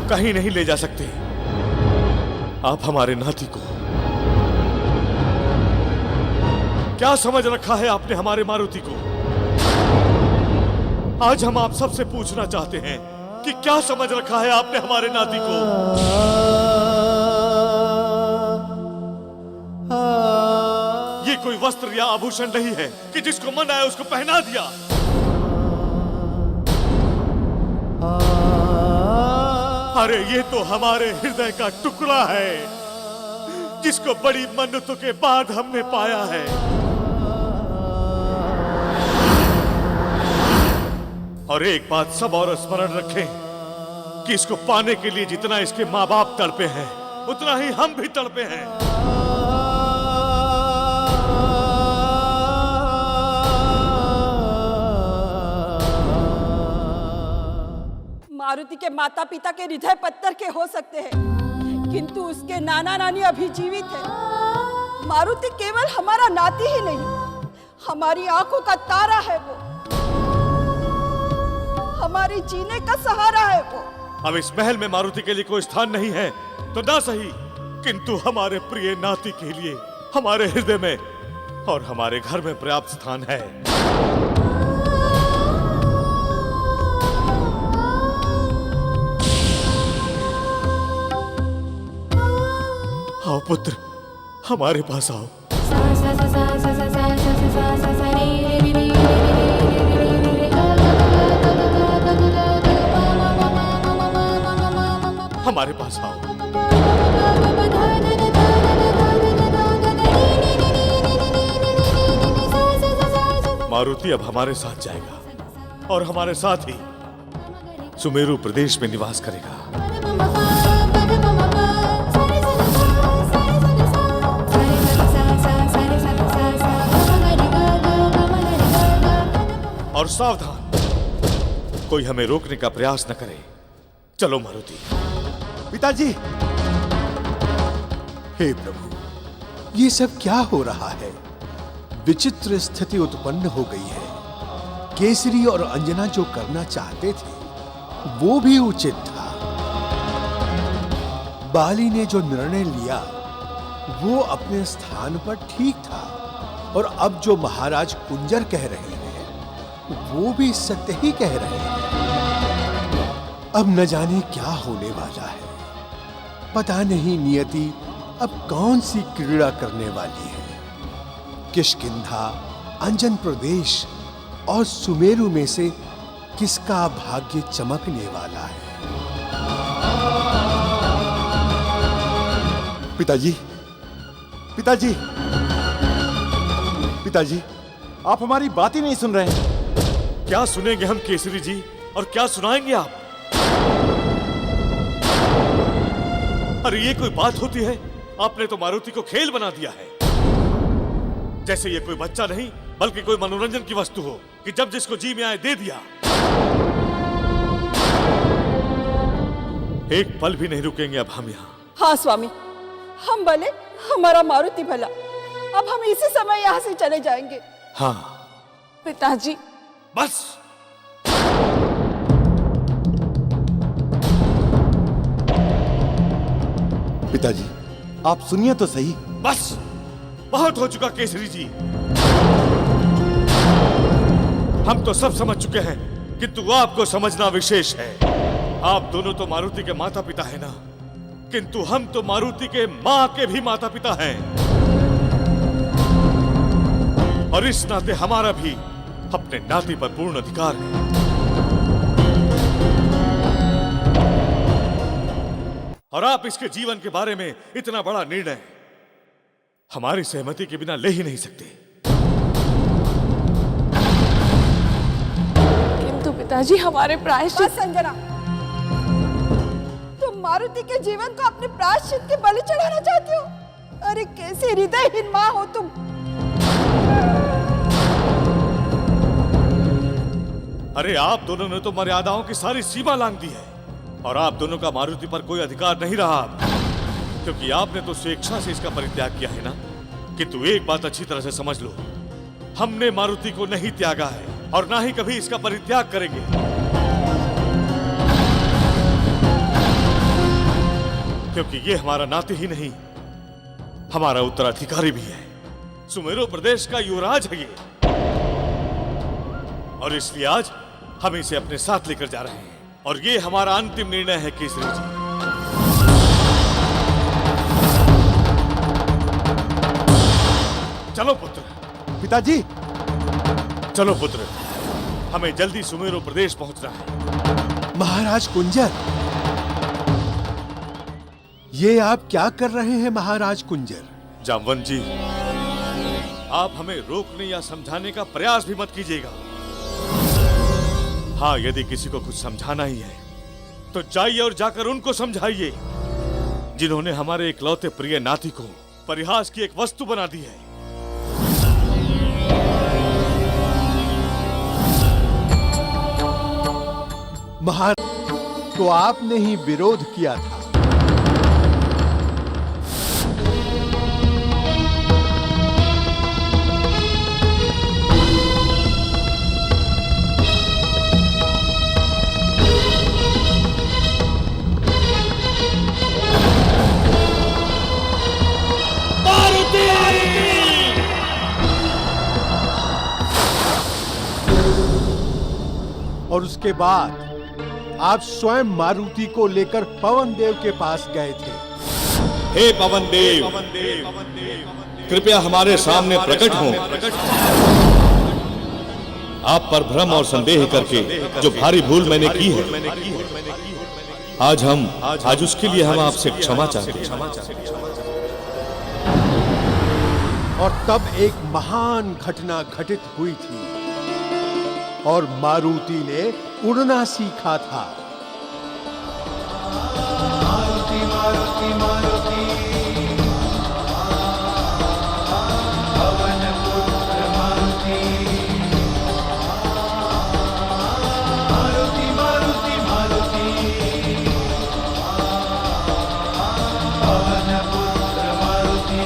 कहीं नहीं ले जा सकते आप हमारे नाती को। क्या समझ रखा है आपने हमारे मारुति को? आज हम आप सबसे पूछना चाहते हैं कि क्या समझ रखा है आपने हमारे नाती को? ये कोई वस्त्र या आभूषण नहीं है कि जिसको मन आए उसको पहना दिया। अरे ये तो हमारे हृदय का टुकड़ा है जिसको बड़ी मन्नतों के बाद हमने पाया है। और एक बात सब और स्मरण रखें कि इसको पाने के लिए जितना इसके माँ बाप तड़पे हैं उतना ही हम भी तड़पे हैं।
मारुति के माता पिता के हृदय पत्थर के हो सकते हैं, किंतु उसके नाना नानी अभी जीवित है। मारुति केवल हमारा नाती ही नहीं, हमारी आंखों का तारा है वो, हमारे जीने का सहारा है वो।
अब इस महल में मारुति के लिए कोई स्थान नहीं है तो ना सही, किंतु हमारे प्रिय नाती के लिए हमारे हृदय में और हमारे घर में पर्याप्त स्थान है। आओ पुत्र, हमारे पास आओ। हमारे पास आओ। मारुति अब हमारे साथ जाएगा और हमारे साथ ही सुमेरु प्रदेश में निवास करेगा। और सावधान, कोई हमें रोकने का प्रयास न करे। चलो मारुति।
पिताजी,
हे प्रभु, ये सब क्या हो रहा है? विचित्र स्थिति उत्पन्न हो गई है। केसरी और अंजना जो करना चाहते थे वो भी उचित था। बाली ने जो निर्णय लिया वो अपने स्थान पर ठीक था, और अब जो महाराज कुंजर कह रहे हैं वो भी सत्य ही कह रहे हैं। अब न जाने क्या होने वाला है। पता नहीं नियति अब कौन सी क्रीड़ा करने वाली है। किष्किंधा, अंजन प्रदेश और सुमेरु में से किसका भाग्य चमकने वाला है?
पिताजी, पिताजी, पिताजी, आप हमारी बात ही नहीं सुन रहे हैं।
क्या सुनेंगे हम केसरी जी, और क्या सुनाएंगे आप? अरे ये कोई बात होती है? आपने तो मारुति को खेल बना दिया है, जैसे ये कोई बच्चा नहीं बल्कि कोई मनोरंजन की वस्तु हो कि जब जिसको जी में आए दे दिया। एक पल भी नहीं रुकेंगे अब हम यहाँ।
हाँ स्वामी, हम भले, हमारा मारुति भला। अब हम इसी समय यहाँ से चले जाएंगे।
हाँ
पिताजी,
बस।
पिताजी, आप सुनिए तो सही।
बस, बहुत हो चुका केसरी जी। हम तो सब समझ चुके हैं, किंतु आपको समझना विशेष है। आप दोनों तो मारुति के माता पिता हैं ना, किंतु हम तो मारुति के मां के भी माता पिता हैं, और इस नाते हमारा भी अपने नाती पर पूर्ण अधिकार है। और आप इसके जीवन के बारे में इतना बड़ा निर्णय हमारी सहमति के बिना ले ही नहीं सकते।
किंतु पिताजी, हमारे प्रायश्चित।
बस अंजना, तुम मारुति के जीवन को अपने प्रायश्चित के बलि चढ़ाना चाहती हो? अरे कैसी हृदयहीन मां हो तुम।
अरे आप दोनों ने तो मर्यादाओं की सारी सीमा लांघ दी है, और आप दोनों का मारुति पर कोई अधिकार नहीं रहा, क्योंकि आपने तो स्वेच्छा से इसका परित्याग किया है ना। किंतु एक बात अच्छी तरह से समझ लो, हमने मारुति को नहीं त्यागा है और ना ही कभी इसका परित्याग करेंगे। क्योंकि ये हमारा नाते ही नहीं, हमारा उत्तराधिकारी भी है। सुमेरु प्रदेश का युवराज है ये, और इसलिए आज हम इसे अपने साथ लेकर जा रहे हैं, और ये हमारा अंतिम निर्णय है केसरी जी। चलो पुत्र।
पिताजी,
चलो पुत्र, हमें जल्दी सुमेरु प्रदेश पहुंचना है।
महाराज कुंजर, ये आप क्या कर रहे हैं महाराज कुंजर?
जामवंत जी, आप हमें रोकने या समझाने का प्रयास भी मत कीजिएगा। हाँ, यदि किसी को कुछ समझाना ही है तो जाइए और जाकर उनको समझाइए, जिन्होंने हमारे इकलौते प्रिय नाती को परिहास की एक वस्तु बना दी है।
जिसको आपने ही विरोध किया था। और उसके बाद आप स्वयं मारुति को लेकर पवन देव के पास गए थे।
हे पवन देव, कृपया हमारे सामने प्रकट हो। आप पर भ्रम और संदेह करके जो भारी भूल मैंने की है, आज उसके लिए हम आपसे क्षमा चाहते हैं।
और तब एक महान घटना घटित हुई थी और मारुति ने उड़ना सीखा था। मारुति मारुति मारुति पवन पुत्र मारुति, मारुति मारुति मारुति पवन पुत्र मारुति।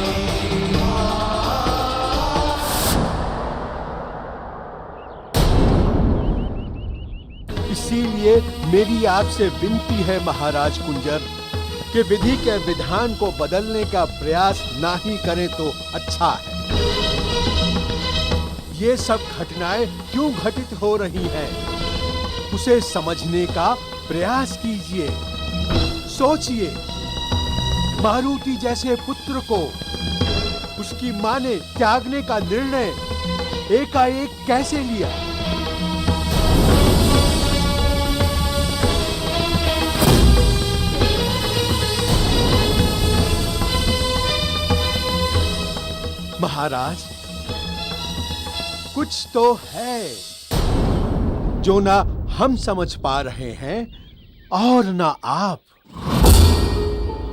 इसीलिए मेरी आपसे विनती है महाराज कुंजर कि विधि के विधान को बदलने का प्रयास ना ही करें तो अच्छा है। ये सब घटनाएं क्यों घटित हो रही हैं, उसे समझने का प्रयास कीजिए। सोचिए, मारुति जैसे पुत्र को उसकी मां ने त्यागने का निर्णय एकाएक कैसे लिया। महाराज, कुछ तो है जो ना हम समझ पा रहे हैं और ना आप।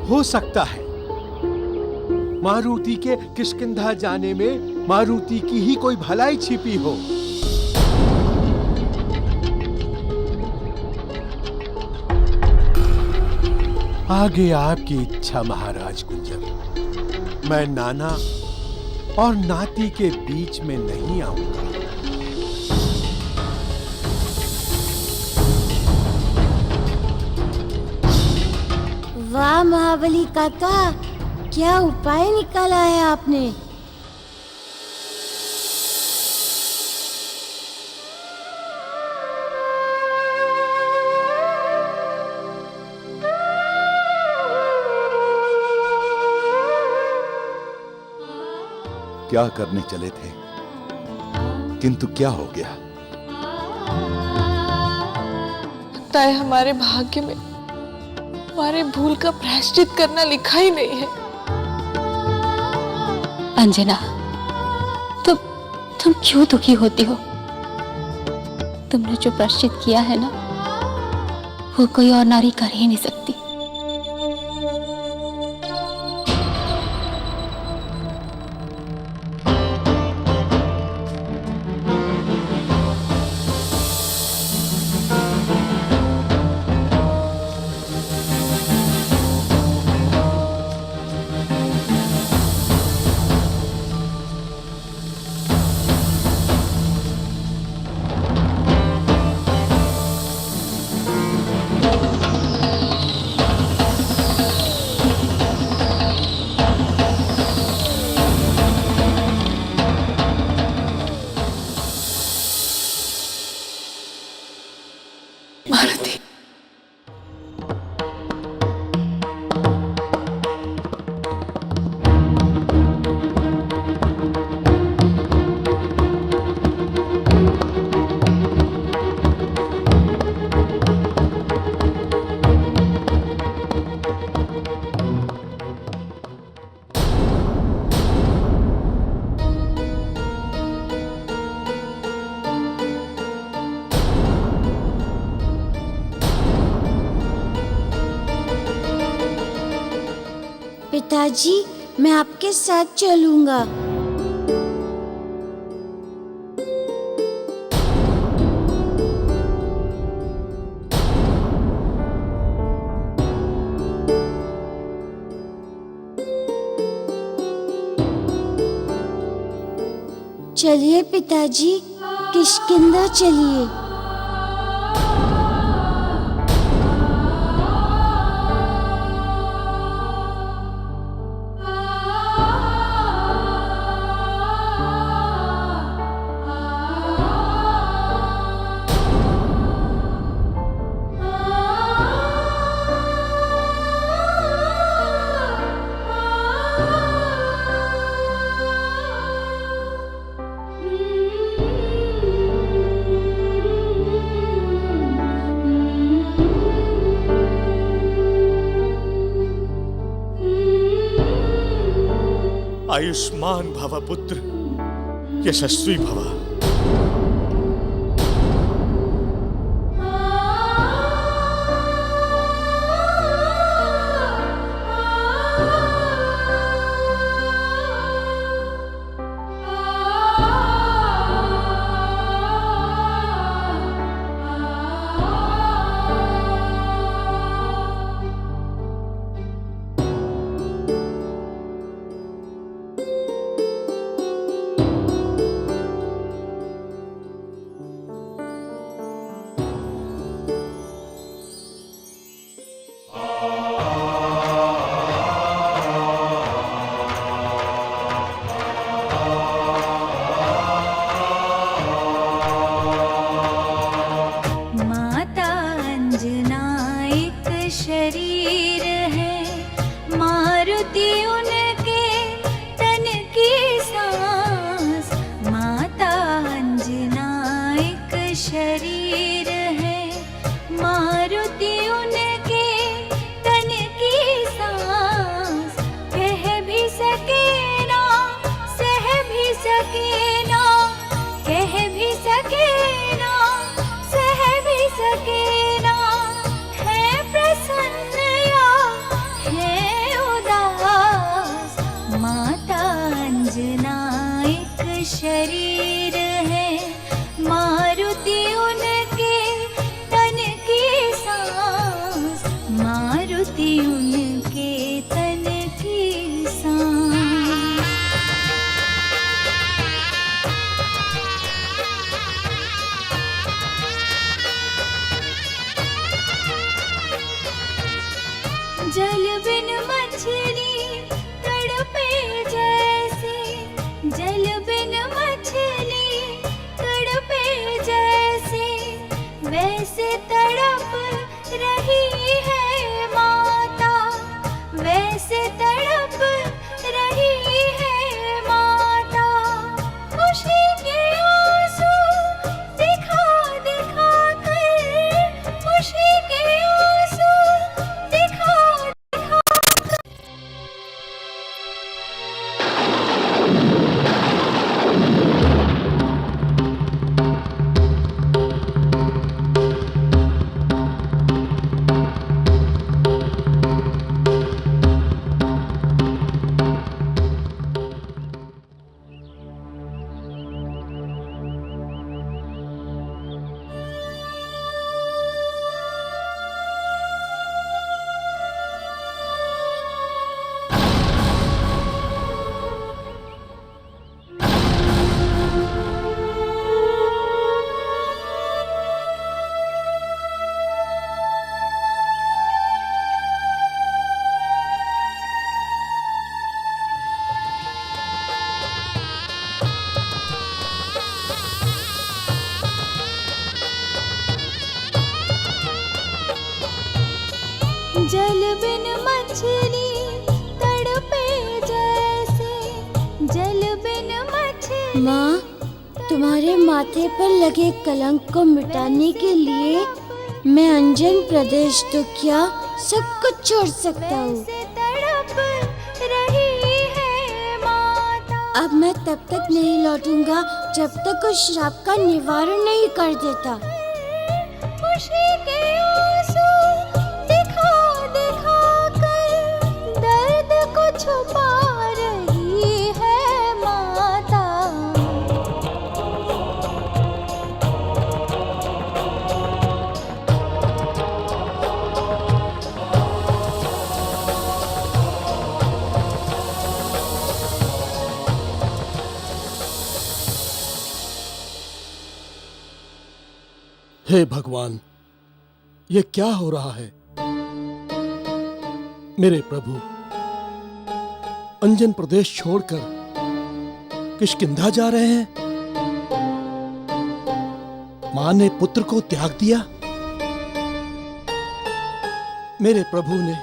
हो सकता है मारुति के किष्किंधा जाने में मारुति की ही कोई भलाई छिपी हो। आगे आपकी इच्छा महाराज कुंजर। मैं नाना और नाती के बीच में नहीं आऊंगा।
वाह महाबली काका, क्या उपाय निकाला है आपने।
क्या करने चले थे, किंतु क्या हो गया।
लगता है हमारे भाग्य में हमारे भूल का प्रायश्चित करना लिखा ही नहीं है।
अंजना, तुम क्यों दुखी होती हो? तुमने जो प्रायश्चित किया है ना, वो कोई और नारी कर ही नहीं सकती।
मारुति,
पिताजी, मैं आपके साथ चलूंगा। चलिए पिताजी, किष्किंधा चलिए।
आयुष्मान भव पुत्र, यशस्वी भव।
शरीर है, मारुति उनके तन की सांस। माता अंजना एक शरीर है, मारुति उनके तन की सांस। कह भी सके ना, सह भी सके ना, कह भी सके ना, सह भी सके ना। शरीर है, मारुति उनके तन की सांस। मारुति उनके तन की सांस। जल बिन मछली तड़पे जैसे, जल बिन मछली तड़पे जैसे, वैसे तड़प रही है माता, वैसे तड़प रही है माता। खुशी के आंसू दिखा दिखा कर, खुशी के आंसू दिखा दिखा कर। जल बिन मछली तड़पे जैसे, जल बिन मछली। माँ, तुम्हारे माथे पर लगे कलंक को मिटाने के लिए मैं अंजन प्रदेश तो क्या सब कुछ छोड़ सकता हूँ। अब मैं तब तक नहीं लौटूंगा जब तक उस श्राप का निवारण नहीं कर देता। खुशी के आंसू दिखा दिखा कर दर्द को छुपा रही है माता।
हे भगवान, ये क्या हो रहा है? मेरे प्रभु अंजन प्रदेश छोड़कर किष्किंधा जा रहे हैं। मां ने पुत्र को त्याग दिया। मेरे प्रभु ने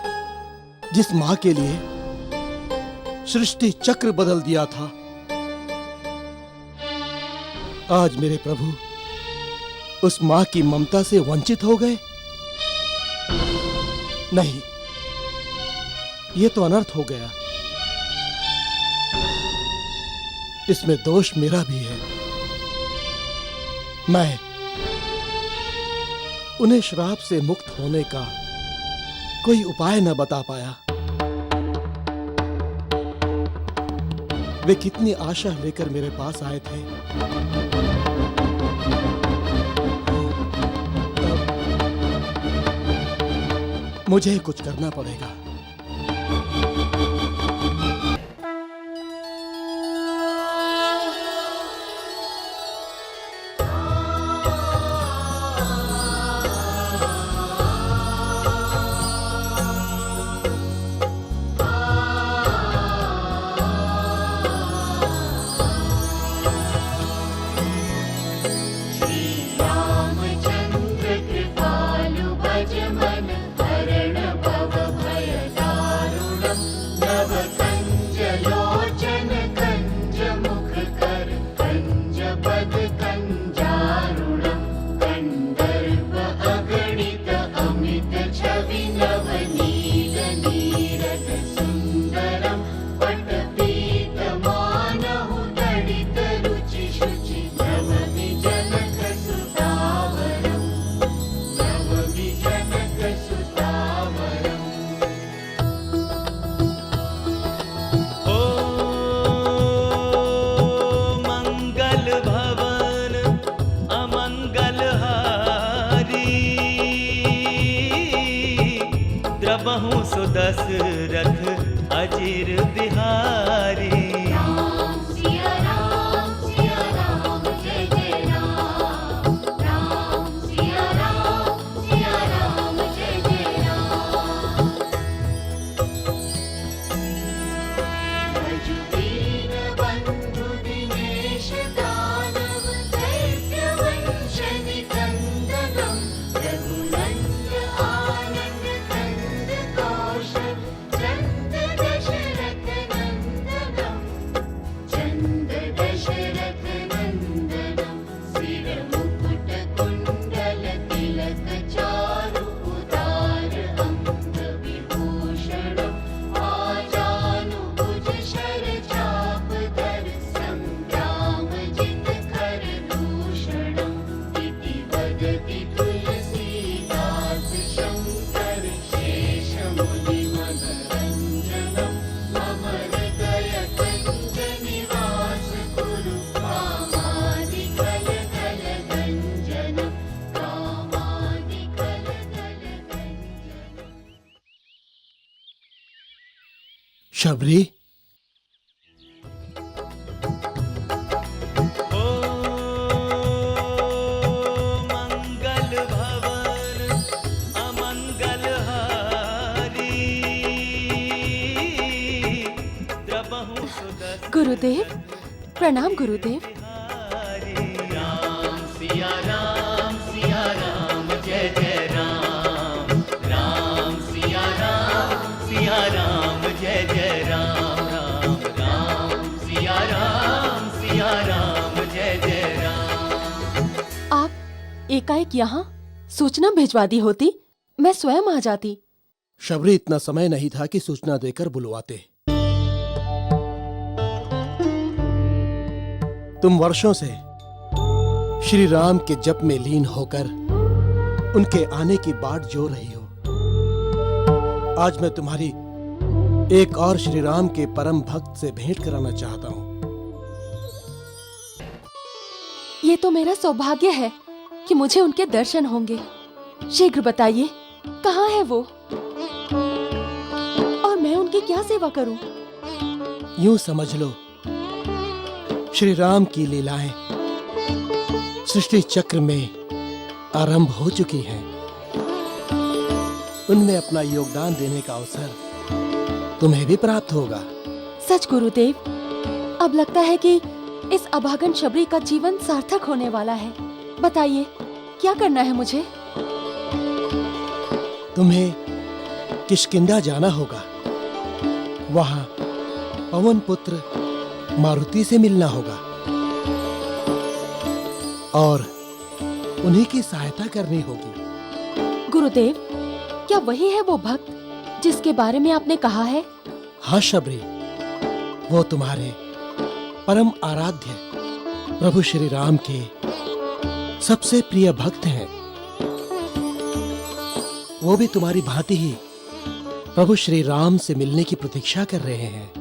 जिस मां के लिए सृष्टि चक्र बदल दिया था, आज मेरे प्रभु उस मां की ममता से वंचित हो गए। नहीं, ये तो अनर्थ हो गया। इसमें दोष मेरा भी है। मैं उन्हें श्राप से मुक्त होने का कोई उपाय न बता पाया। वे कितनी आशा लेकर मेरे पास आए थे। मुझे कुछ करना पड़ेगा।
दशरथ अजीर बिहारी।
राम सिया राम जय जय राम। राम सिया राम जय जय राम। रघुवीर बंधु दिनेश दानव दैत्य वंश निकंदनम। रघुनंद आनंद कंद कौश चंद दशरथ नंदनम। चंद दशरथ नंदनम। सिर मुकुट कुंडल तिलक चारु उदार अंग विभूषणम। आजानुभुज शर चाप धर संग्राम जित खर दूषणम। इति वदति तुलसीदास शंकर शेष मुनि मनरंजनम। अमर दय कंज निवास कुरु कामादिकल दल गंजनम। कामादिकल दल गंजनम।
शबरी,
मंगल भवन अमंगल हारी। द्रबहु सुदस
गुरुदेव, प्रणाम गुरुदेव।
राम सिया राम जय जय राम। राम सिया राम जय जय राम। राम राम सिया राम जय जय राम।
आप एकाएक यहाँ सूचना भिजवा दी होती, मैं स्वयं आ जाती।
शबरी, इतना समय नहीं था कि सूचना देकर बुलवाते। तुम वर्षों से श्री राम के जप में लीन होकर उनके आने की बाट जो रही हो। आज मैं तुम्हारी एक और श्री राम के परम भक्त से भेंट कराना चाहता हूँ।
ये तो मेरा सौभाग्य है कि मुझे उनके दर्शन होंगे। शीघ्र बताइए, कहाँ है वो और मैं उनकी क्या सेवा करूं?
यूं समझ लो, श्री राम की लीलाएं सृष्टि चक्र में आरंभ हो चुकी हैं, उनमें अपना योगदान देने का अवसर तुम्हें भी प्राप्त होगा।
सच गुरुदेव, अब लगता है कि इस अभागन शबरी का जीवन सार्थक होने वाला है। बताइए क्या करना है मुझे?
तुम्हें किष्किंधा जाना होगा। वहां पवन पुत्र मारुति से मिलना होगा और उन्हीं की सहायता करनी होगी।
गुरुदेव, क्या वही है वो भक्त जिसके बारे में आपने कहा है?
हाँ शबरी, वो तुम्हारे परम आराध्य प्रभु श्री राम के सबसे प्रिय भक्त हैं। वो भी तुम्हारी भांति ही प्रभु श्री राम से मिलने की प्रतीक्षा कर रहे हैं।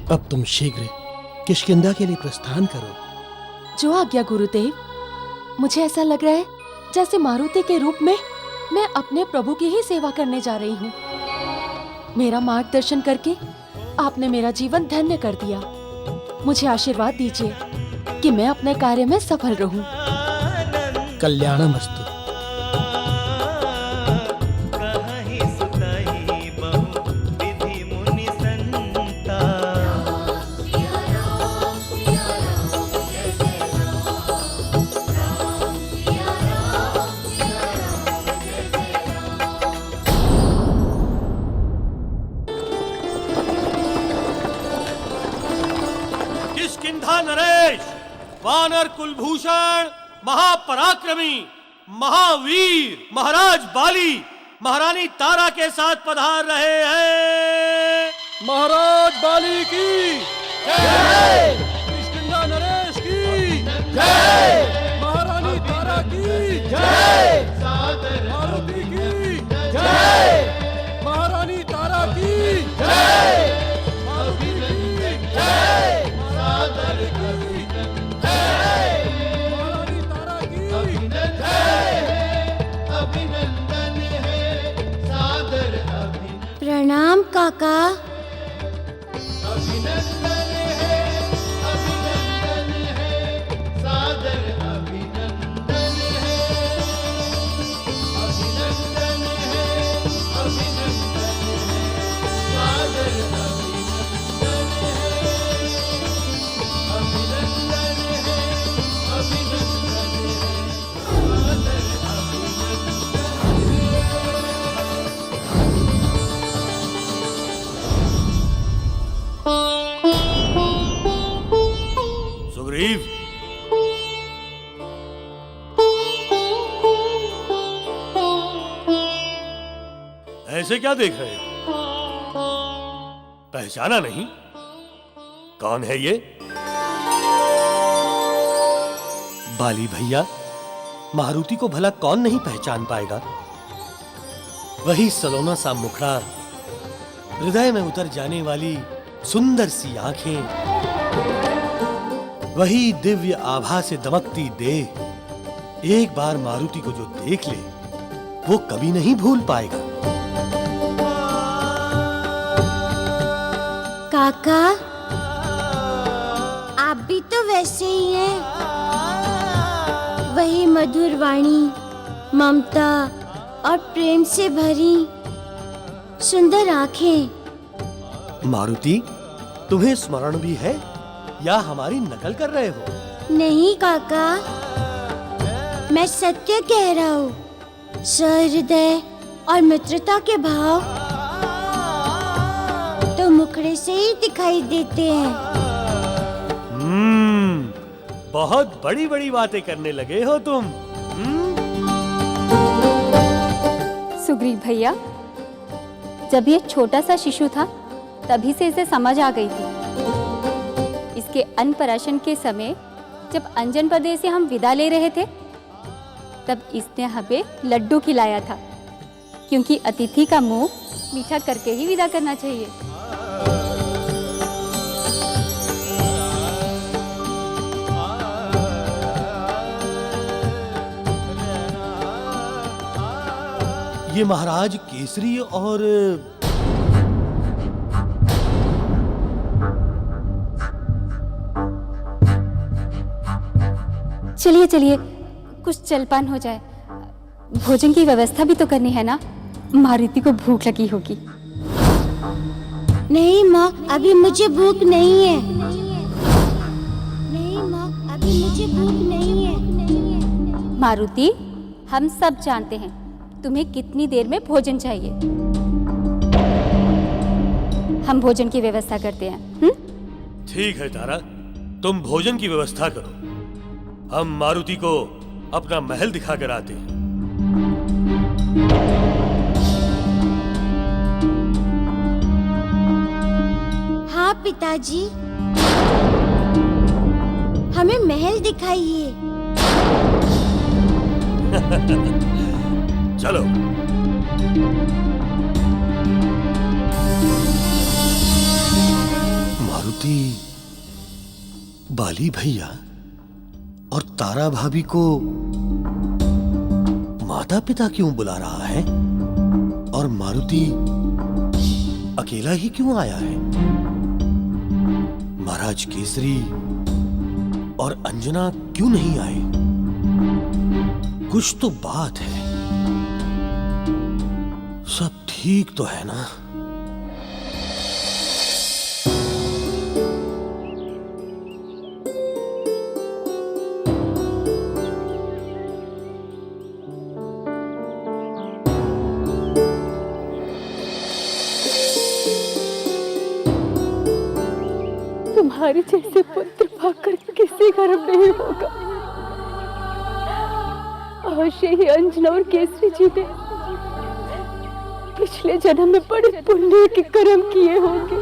अब तुम शीघ्र किष्किंधा के लिए प्रस्थान करो।
जो आज्ञा गुरुदेव। मुझे ऐसा लग रहा है जैसे मारुति के रूप में मैं अपने प्रभु की ही सेवा करने जा रही हूँ। मेरा मार्गदर्शन करके आपने मेरा जीवन धन्य कर दिया। मुझे आशीर्वाद दीजिए कि मैं अपने कार्य में सफल रहूं।
कल्याणमस्तु।
किष्किंधा नरेश, वानर कुलभूषण, महापराक्रमी, महावीर महाराज बाली महारानी तारा के साथ पधार रहे हैं।
महाराज बाली की जय, किष्किंधा नरेश की जय, महारानी तारा की जय, मारुति की जय, महारानी तारा की जय, मारुति की जय, सादर की जय, महारानी तारा की जय।
अभिनंदन है, सादर अभिनंदन।
प्रणाम काका।
अभिनंदन है, सादर अभिनंदन है। अभिनंदन है, सादर अभिनंदन है। अभिनंदन है, सादर
सुग्रीव, ऐसे क्या देख रहे हो? पहचाना नहीं? कौन है ये? बाली भैया, मारुति को भला कौन नहीं पहचान पाएगा? वही सलोना सा मुखड़ा, हृदय में उतर जाने वाली सुंदर सी आंखें, वही दिव्य आभा से दमकती देह। एक बार मारुति को जो देख ले, वो कभी नहीं भूल पाएगा।
काका, आप भी तो वैसे ही हैं। वही मधुर वाणी, ममता और प्रेम से भरी सुंदर आंखें।
मारुति, तुम्हें स्मरण भी है या हमारी नकल कर रहे हो?
नहीं काका, मैं सत्य कह रहा हूँ। सहृदय और मित्रता के भाव तो मुखड़े से ही दिखाई देते हैं।
बहुत बड़ी बड़ी बातें करने लगे हो तुम।
सुग्रीव भैया, जब ये छोटा सा शिशु था तभी से इसे समझ आ गई थी। इसके अन्नप्राशन के समय जब अंजन प्रदेश से हम विदा ले रहे थे, तब इसने हमें लड्डू खिलाया था, क्योंकि अतिथि का मुंह मीठा करके ही विदा करना चाहिए।
ये महाराज केसरी और
चलिए चलिए, कुछ जलपान हो जाए। भोजन की व्यवस्था भी तो करनी है ना, मारुति को भूख लगी होगी।
नहीं माँ, अभी मुझे भूख नहीं है। नहीं माँ, अभी मुझे भूख नहीं है।
मारुति, हम सब जानते हैं तुम्हें कितनी देर में भोजन चाहिए। हम भोजन की व्यवस्था करते हैं।
ठीक है तारा, तुम भोजन की व्यवस्था करो, हम मारुति को अपना महल दिखा कर आते हैं।
हाँ पिताजी, हमें महल दिखाइए।
चलो। मारुति बाली भैया और तारा भाभी को माता पिता क्यों बुला रहा है, और मारुति अकेला ही क्यों आया है? महाराज केसरी और अंजना क्यों नहीं आए? कुछ तो बात है। सब ठीक तो है ना?
तुम्हारे जैसे पुत्र पाकर किसी गर्व नहीं होगा। अवश्य ही अंजना और केसरी जी ने पिछले जन्म में बड़े पुण्य के कर्म किए होंगे,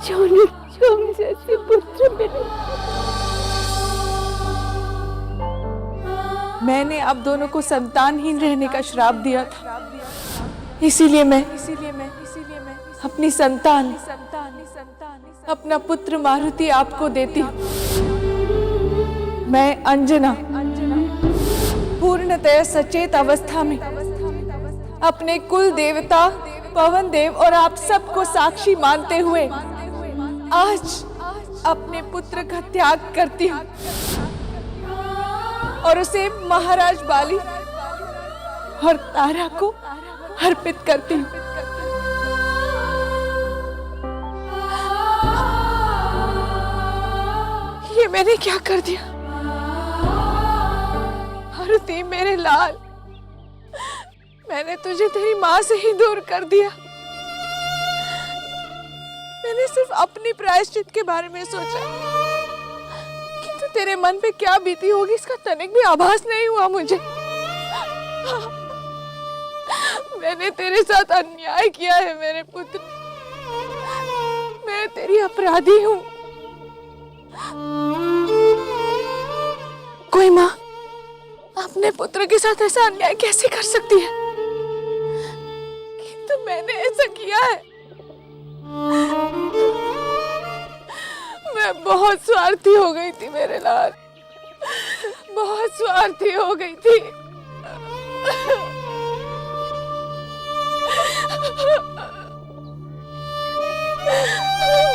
जो उन्हें तुम जैसे पुत्र मिले। मैंने आप दोनों को संतानहीन रहने का श्राप दिया था, इसीलिए मैं अपनी संतान, अपना पुत्र मारुति आपको देती हूँ। मैं अंजना पूर्णतः सचेत अवस्था में अपने कुल देवता पवन देव और आप सबको साक्षी मानते हुए आज अपने पुत्र का त्याग करती हूँ और उसे महाराज बाली और तारा को अर्पित करती हूँ। ये मैंने क्या कर दिया? मारुति मेरे लाल, मैंने तुझे तेरी माँ से ही दूर कर दिया। मैंने सिर्फ अपनी प्रायश्चित के बारे में सोचा, किंतु तेरे मन पे क्या बीती होगी इसका तनिक भी आभास नहीं हुआ मुझे। मैंने तेरे साथ अन्याय किया है मेरे पुत्र, मैं तेरी अपराधी हूँ। कोई माँ अपने पुत्र के साथ ऐसा अन्याय कैसे कर सकती है? किंतु मैंने ऐसा किया है। मैं बहुत स्वार्थी हो गई थी मेरे लाल, बहुत स्वार्थी हो गई थी।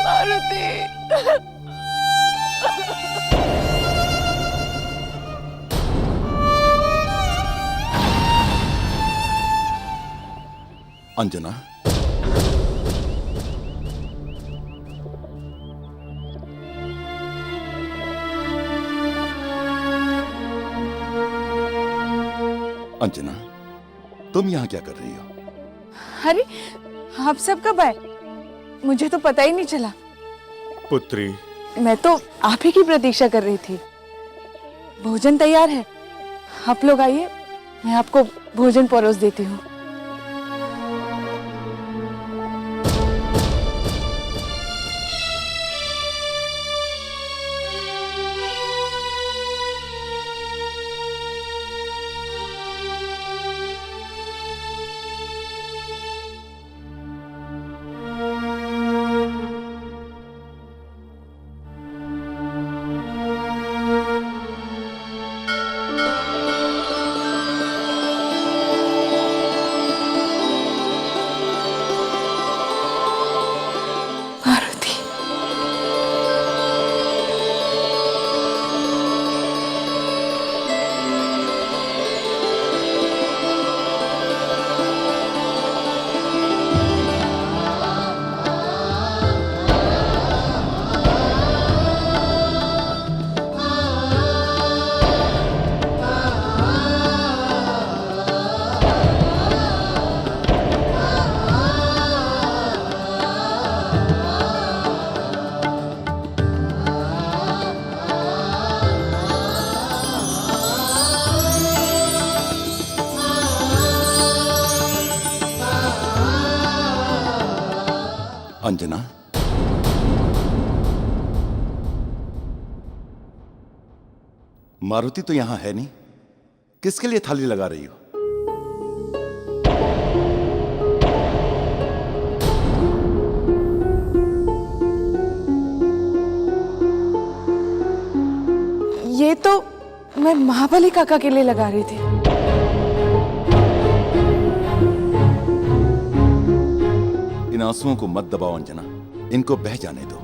मारुति,
अंजना, अंजना, तुम यहाँ क्या कर रही हो?
अरे आप सब कब आए? मुझे तो पता ही नहीं चला।
पुत्री,
मैं तो आप ही की प्रतीक्षा कर रही थी। भोजन तैयार है, आप लोग आइए, मैं आपको भोजन परोस देती हूँ।
अंजना, मारुति तो यहां है नहीं, किसके लिए थाली लगा रही हो?
ये तो मैं महाबली काका के लिए लगा रही थी।
इन आंसुओं को मत दबाओ अंजना, इनको बह जाने दो।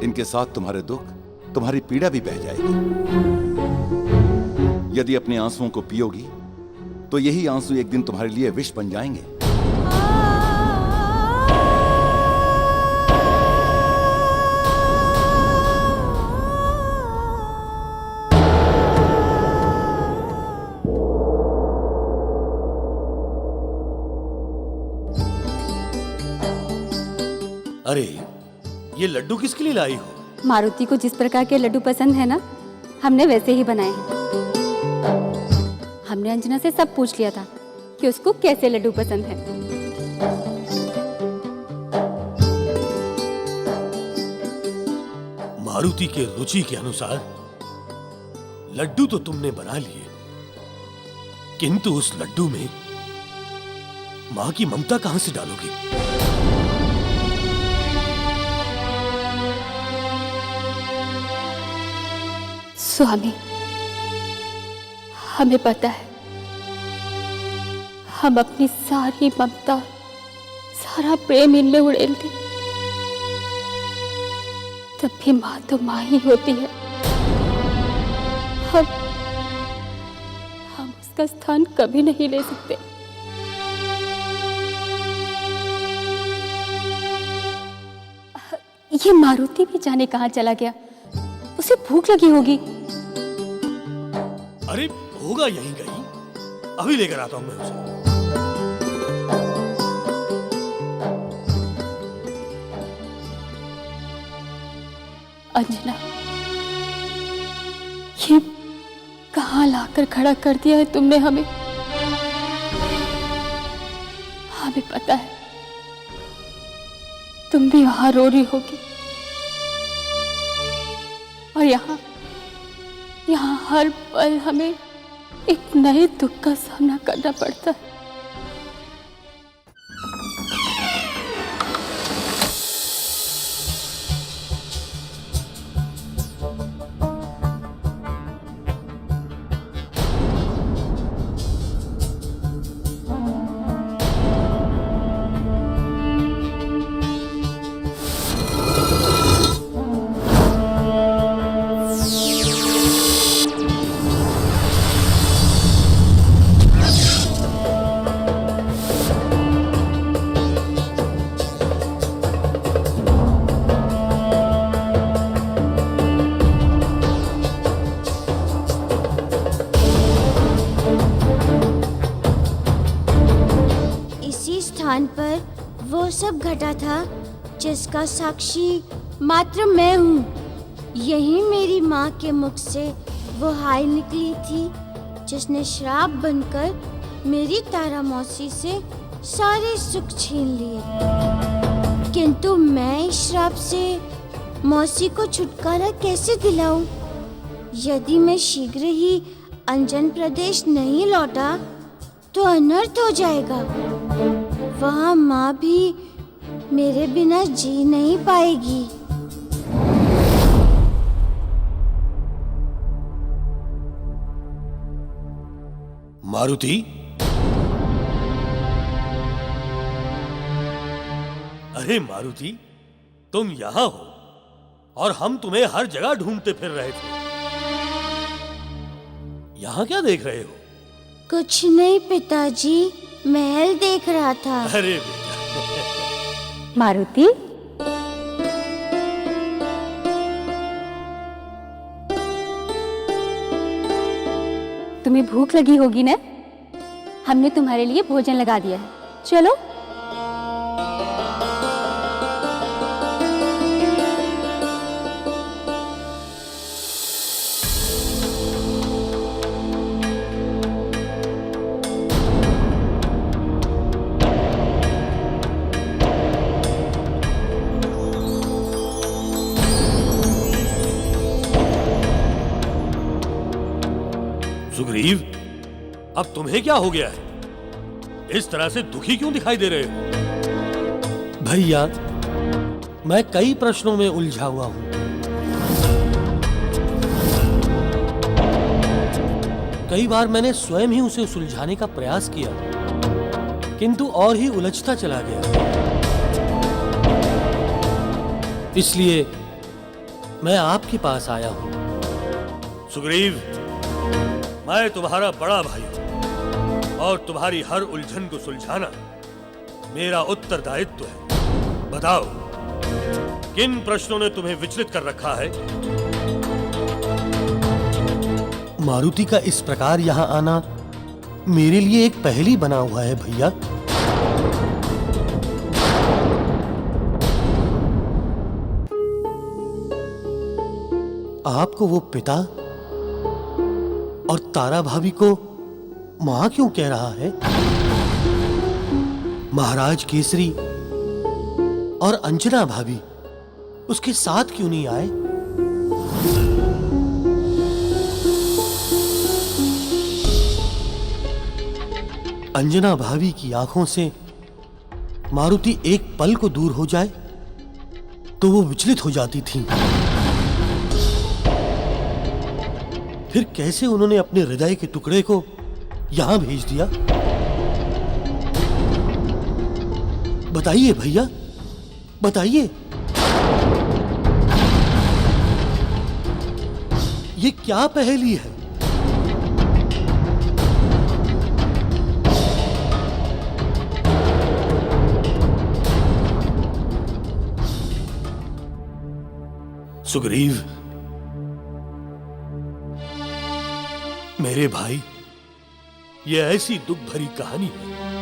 इनके साथ तुम्हारे दुख, तुम्हारी पीड़ा भी बह जाएगी। यदि अपने आंसुओं को पियोगी तो यही आंसू एक दिन तुम्हारे लिए विष बन जाएंगे।
अरे ये लड्डू किसके लिए लाई हो?
मारुति को जिस प्रकार के लड्डू पसंद है ना, हमने वैसे ही बनाए हैं। हमने अंजना से सब पूछ लिया था कि उसको कैसे लड्डू पसंद है।
मारुति के रुचि के अनुसार लड्डू तो तुमने बना लिए, किंतु उस लड्डू में मां की ममता कहां से डालोगे?
स्वामी, हमें पता है हम अपनी सारी ममता, सारा प्रेम इनमें उड़ेल दें, तब भी माँ तो माँ ही होती है। हम उसका स्थान कभी नहीं ले सकते। ये मारुति भी जाने कहाँ चला गया, उसे भूख लगी होगी।
अरे होगा यहीं कहीं, अभी लेकर आता हूं मैं उसे।
अंजना, ये कहाँ लाकर खड़ा कर दिया है तुमने हमें? हमें पता है तुम भी वहां रो रही होगी, और यहाँ हर पल हमें एक नए दुख का सामना करना पड़ता है।
पर वो सब घटा था जिसका साक्षी मात्र मैं हूँ। यही मेरी माँ के मुख से वो हाय निकली थी जिसने श्राप बनकर मेरी तारा मौसी से सारे सुख छीन लिए। किंतु मैं इस श्राप से मौसी को छुटकारा कैसे दिलाऊं? यदि मैं शीघ्र ही अंजन प्रदेश नहीं लौटा तो अनर्थ हो जाएगा। वहाँ माँ भी मेरे बिना जी नहीं पाएगी।
मारुति, अरे मारुति, तुम यहाँ हो और हम तुम्हें हर जगह ढूंढते फिर रहे थे। यहाँ क्या देख रहे हो?
कुछ नहीं पिताजी, महल देख रहा था।
अरे बेटा।
मारुति, तुम्हें भूख लगी होगी ना? हमने तुम्हारे लिए भोजन लगा दिया है, चलो।
सुग्रीव, अब तुम्हें क्या हो गया है? इस तरह से दुखी क्यों दिखाई दे रहे हो?
भैया, मैं कई प्रश्नों में उलझा हुआ हूं। कई बार मैंने स्वयं ही उसे सुलझाने का प्रयास किया, किंतु और ही उलझता चला गया। इसलिए मैं आपके पास आया हूं।
सुग्रीव, मैं तुम्हारा बड़ा भाई हूं और तुम्हारी हर उलझन को सुलझाना मेरा उत्तरदायित्व है। बताओ, किन प्रश्नों ने तुम्हें विचलित कर रखा है?
मारुति का इस प्रकार यहां आना मेरे लिए एक पहेली बना हुआ है भैया। आपको वो पिता और तारा भाभी को मां क्यों कह रहा है? महाराज केसरी और अंजना भाभी उसके साथ क्यों नहीं आए? अंजना भाभी की आंखों से मारुति एक पल को दूर हो जाए तो वो विचलित हो जाती थी। फिर कैसे उन्होंने अपने हृदय के टुकड़े को यहां भेज दिया? बताइए भैया, बताइए। ये क्या पहेली है?
सुग्रीव, मेरे भाई, ये ऐसी दुख भरी कहानी है